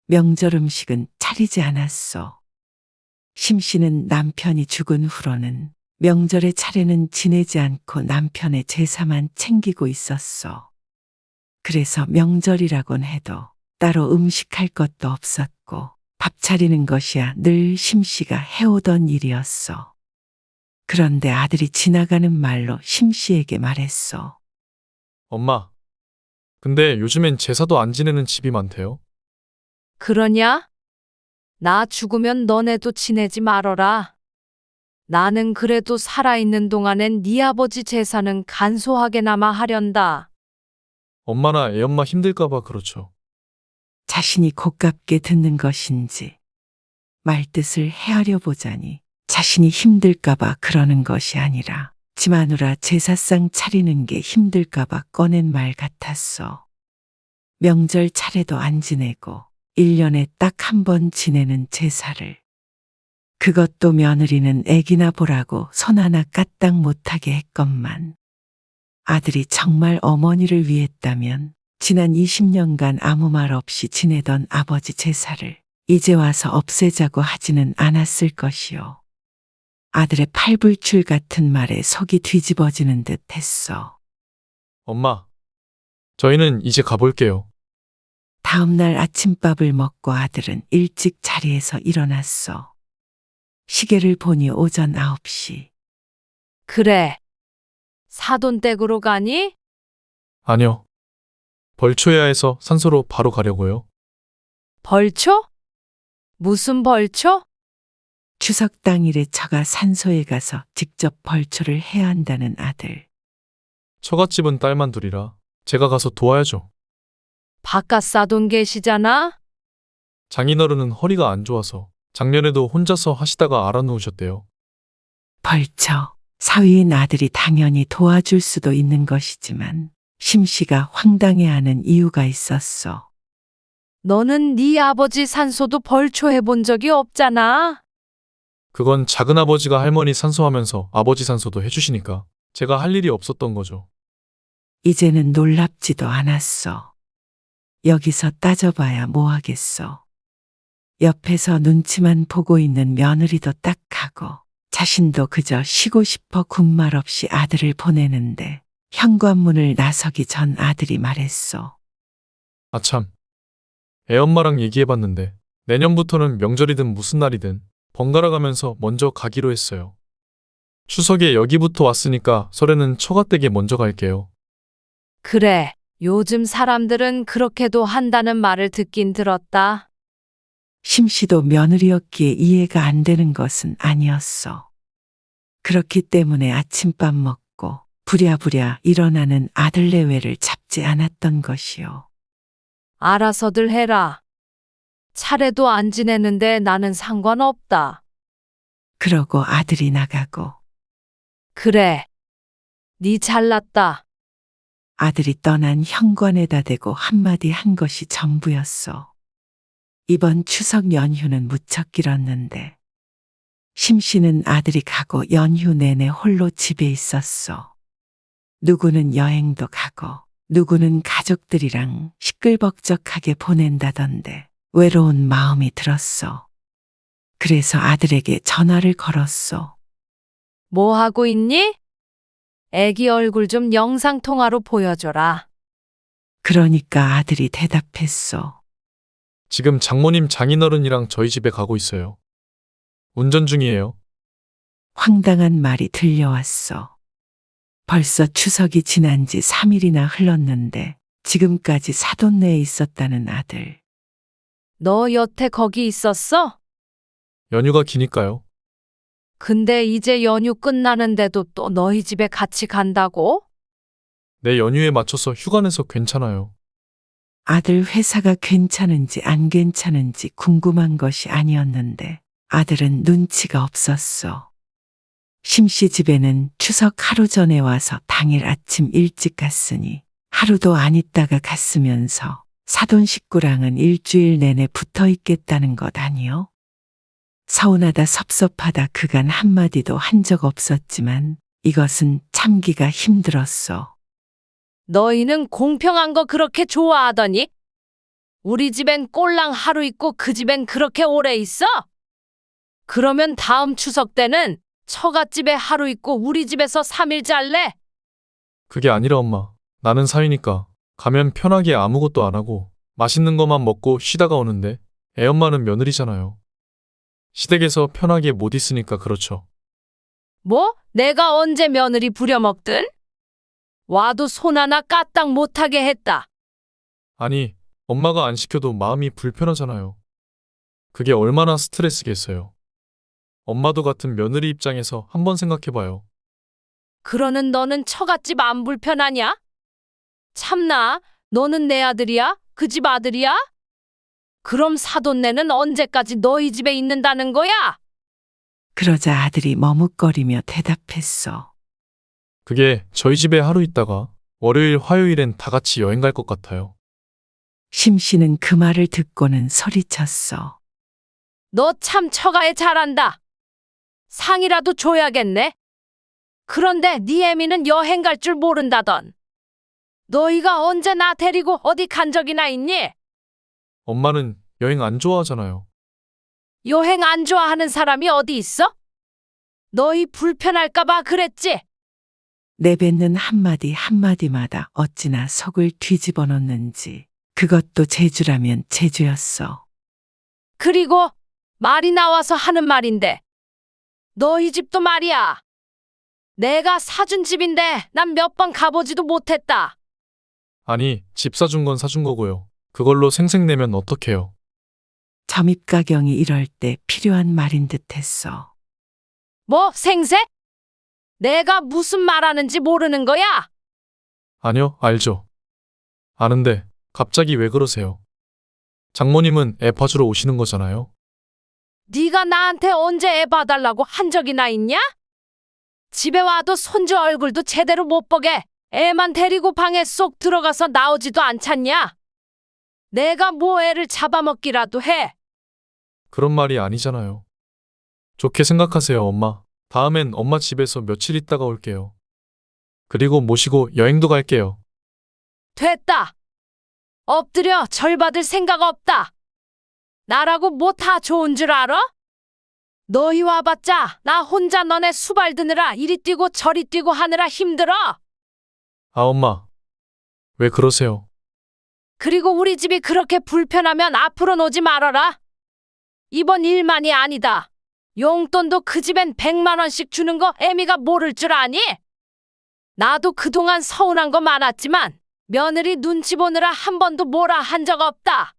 명절 음식은 차리지 않았어. 심씨는 남편이 죽은 후로는 명절의 차례는 지내지 않고 남편의 제사만 챙기고 있었어. 그래서 명절이라곤 해도 따로 음식할 것도 없었고 밥 차리는 것이야 늘 심씨가 해오던 일이었어. 그런데 아들이 지나가는 말로 심씨에게 말했어. 엄마, 근데 요즘엔 제사도 안 지내는 집이 많대요. 그러냐? 나 죽으면 너네도 지내지 말어라. 나는 그래도 살아있는 동안엔 네 아버지 제사는 간소하게나마 하련다. 엄마나 애엄마 힘들까봐 그렇죠. 자신이 고깝게 듣는 것인지 말뜻을 헤아려 보자니 자신이 힘들까봐 그러는 것이 아니라 지 마누라 제사상 차리는 게 힘들까봐 꺼낸 말 같았어. 명절 차례도 안 지내고 1년에 딱 한 번 지내는 제사를. 그것도 며느리는 애기나 보라고 손 하나 까딱 못하게 했건만. 아들이 정말 어머니를 위했다면 지난 20년간 아무 말 없이 지내던 아버지 제사를 이제 와서 없애자고 하지는 않았을 것이요. 아들의 팔불출 같은 말에 속이 뒤집어지는 듯 했어. 엄마, 저희는 이제 가볼게요. 다음 날 아침밥을 먹고 아들은 일찍 자리에서 일어났어. 시계를 보니 오전 9시. 그래. 사돈댁으로 가니? 아니요. 벌초야 해서 산소로 바로 가려고요. 벌초? 무슨 벌초? 추석 당일에 처가 산소에 가서 직접 벌초를 해야 한다는 아들. 처갓집은 딸만 둘이라 제가 가서 도와야죠. 바깥 사돈 계시잖아? 장인어른은 허리가 안 좋아서 작년에도 혼자서 하시다가 알아놓으셨대요. 벌초, 사위인 아들이 당연히 도와줄 수도 있는 것이지만 심씨가 황당해하는 이유가 있었어. 너는 네 아버지 산소도 벌초 해본 적이 없잖아. 그건 작은아버지가 할머니 산소하면서 아버지 산소도 해주시니까 제가 할 일이 없었던 거죠. 이제는 놀랍지도 않았어. 여기서 따져봐야 뭐하겠어. 옆에서 눈치만 보고 있는 며느리도 딱하고 자신도 그저 쉬고 싶어 군말 없이 아들을 보내는데 현관문을 나서기 전 아들이 말했어. 아참, 애엄마랑 얘기해봤는데 내년부터는 명절이든 무슨 날이든 번갈아 가면서 먼저 가기로 했어요. 추석에 여기부터 왔으니까 설에는 처가댁에 먼저 갈게요. 그래. 요즘 사람들은 그렇게도 한다는 말을 듣긴 들었다. 심씨도 며느리였기에 이해가 안 되는 것은 아니었어. 그렇기 때문에 아침밥 먹고 부랴부랴 일어나는 아들 내외를 잡지 않았던 것이요. 알아서들 해라. 차례도 안 지내는데 나는 상관없다. 그러고 아들이 나가고 그래. 네 잘났다. 아들이 떠난 현관에다 대고 한마디 한 것이 전부였어. 이번 추석 연휴는 무척 길었는데 심 씨는 아들이 가고 연휴 내내 홀로 집에 있었어. 누구는 여행도 가고 누구는 가족들이랑 시끌벅적하게 보낸다던데 외로운 마음이 들었어. 그래서 아들에게 전화를 걸었어. 뭐 하고 있니? 애기 얼굴 좀 영상통화로 보여줘라. 그러니까 아들이 대답했어. 지금 장모님 장인어른이랑 저희 집에 가고 있어요. 운전 중이에요. 황당한 말이 들려왔어. 벌써 추석이 지난 지 3일이나 흘렀는데 지금까지 사돈네에 있었다는 아들. 너 여태 거기 있었어? 연휴가 기니까요. 근데 이제 연휴 끝나는데도 또 너희 집에 같이 간다고? 내 연휴에 맞춰서 휴가 내서 괜찮아요. 아들 회사가 괜찮은지 안 괜찮은지 궁금한 것이 아니었는데 아들은 눈치가 없었어. 심씨 집에는 추석 하루 전에 와서 당일 아침 일찍 갔으니 하루도 안 있다가 갔으면서 사돈 식구랑은 일주일 내내 붙어 있겠다는 것 아니요? 서운하다 섭섭하다 그간 한마디도 한 적 없었지만 이것은 참기가 힘들었어. 너희는 공평한 거 그렇게 좋아하더니? 우리 집엔 꼴랑 하루 있고 그 집엔 그렇게 오래 있어? 그러면 다음 추석 때는 처갓집에 하루 있고 우리 집에서 3일 잘래? 그게 아니라 엄마. 나는 사위니까 가면 편하게 아무것도 안 하고 맛있는 것만 먹고 쉬다가 오는데 애엄마는 며느리잖아요. 시댁에서 편하게 못 있으니까 그렇죠. 뭐? 내가 언제 며느리 부려먹든? 와도 손 하나 까딱 못하게 했다. 아니, 엄마가 안 시켜도 마음이 불편하잖아요. 그게 얼마나 스트레스겠어요. 엄마도 같은 며느리 입장에서 한번 생각해봐요. 그러는 너는 처갓집 안 불편하냐? 참나, 너는 내 아들이야? 그 집 아들이야? 그럼 사돈네는 언제까지 너희 집에 있는다는 거야? 그러자 아들이 머뭇거리며 대답했어. 그게 저희 집에 하루 있다가 월요일, 화요일엔 다 같이 여행 갈 것 같아요. 심 씨는 그 말을 듣고는 소리쳤어. 너 참 처가에 잘한다. 상이라도 줘야겠네. 그런데 네 애미는 여행 갈 줄 모른다던. 너희가 언제 나 데리고 어디 간 적이나 있니? 엄마는 여행 안 좋아하잖아요. 여행 안 좋아하는 사람이 어디 있어? 너희 불편할까봐 그랬지? 내뱉는 한마디 한마디마다 어찌나 속을 뒤집어 놓는지 그것도 재주라면 재주였어. 그리고 말이 나와서 하는 말인데 너희 집도 말이야. 내가 사준 집인데 난 몇 번 가보지도 못했다. 아니, 집 사준 건 사준 거고요. 그걸로 생색내면 어떡해요. 점입가경이 이럴 때 필요한 말인 듯했어. 뭐 생색? 내가 무슨 말하는지 모르는 거야? 아니요, 알죠. 아는데 갑자기 왜 그러세요? 장모님은 애 봐주러 오시는 거잖아요. 네가 나한테 언제 애 봐달라고 한 적이나 있냐? 집에 와도 손주 얼굴도 제대로 못 보게 애만 데리고 방에 쏙 들어가서 나오지도 않잖냐? 내가 뭐 애를 잡아먹기라도 해. 그런 말이 아니잖아요. 좋게 생각하세요, 엄마. 다음엔 엄마 집에서 며칠 있다가 올게요. 그리고 모시고 여행도 갈게요. 됐다. 엎드려 절 받을 생각 없다. 나라고 뭐 다 좋은 줄 알아? 너희 와봤자 나 혼자 너네 수발 드느라 이리 뛰고 저리 뛰고 하느라 힘들어. 아, 엄마. 왜 그러세요? 그리고 우리 집이 그렇게 불편하면 앞으로 오지 말아라. 이번 일만이 아니다. 용돈도 그 집엔 100만 원씩 주는 거 애미가 모를 줄 아니? 나도 그동안 서운한 거 많았지만 며느리 눈치 보느라 한 번도 뭐라 한 적 없다.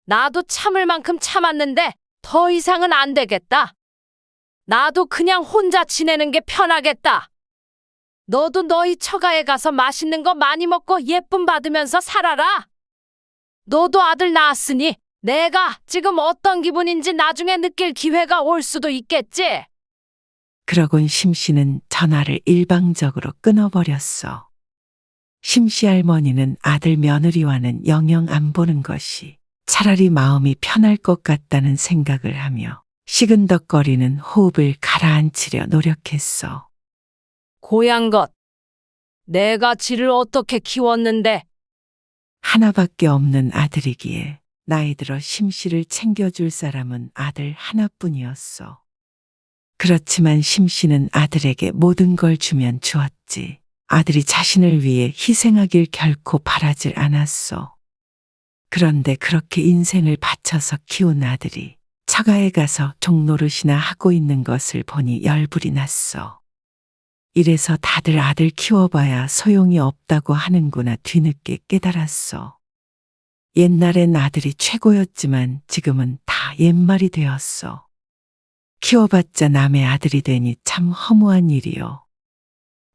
나도 참을 만큼 참았는데 더 이상은 안 되겠다. 나도 그냥 혼자 지내는 게 편하겠다. 너도 너희 처가에 가서 맛있는 거 많이 먹고 예쁨 받으면서 살아라. 너도 아들 낳았으니 내가 지금 어떤 기분인지 나중에 느낄 기회가 올 수도 있겠지. 그러곤 심씨는 전화를 일방적으로 끊어버렸어. 심씨 할머니는 아들 며느리와는 영영 안 보는 것이 차라리 마음이 편할 것 같다는 생각을 하며 시근덕거리는 호흡을 가라앉히려 노력했어. 고향 것. 내가 지를 어떻게 키웠는데? 하나밖에 없는 아들이기에 나이 들어 심씨를 챙겨줄 사람은 아들 하나뿐이었어. 그렇지만 심씨는 아들에게 모든 걸 주면 주었지. 아들이 자신을 위해 희생하길 결코 바라질 않았어. 그런데 그렇게 인생을 바쳐서 키운 아들이 처가에 가서 종노릇이나 하고 있는 것을 보니 열불이 났어. 이래서 다들 아들 키워봐야 소용이 없다고 하는구나 뒤늦게 깨달았어. 옛날엔 아들이 최고였지만 지금은 다 옛말이 되었어. 키워봤자 남의 아들이 되니 참 허무한 일이요.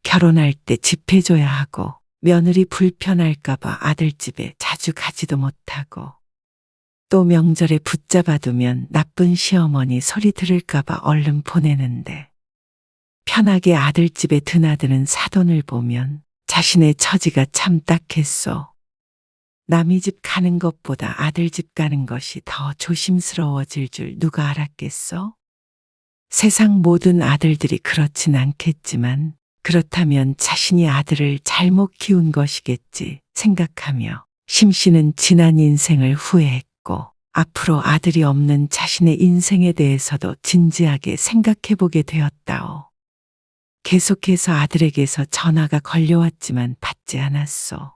결혼할 때 집 해줘야 하고 며느리 불편할까봐 아들 집에 자주 가지도 못하고 또 명절에 붙잡아두면 나쁜 시어머니 소리 들을까봐 얼른 보내는데 편하게 아들 집에 드나드는 사돈을 보면 자신의 처지가 참 딱했어. 남의 집 가는 것보다 아들 집 가는 것이 더 조심스러워질 줄 누가 알았겠어? 세상 모든 아들들이 그렇진 않겠지만 그렇다면 자신이 아들을 잘못 키운 것이겠지 생각하며 심씨는 지난 인생을 후회했고 앞으로 아들이 없는 자신의 인생에 대해서도 진지하게 생각해 보게 되었다오. 계속해서 아들에게서 전화가 걸려왔지만 받지 않았어.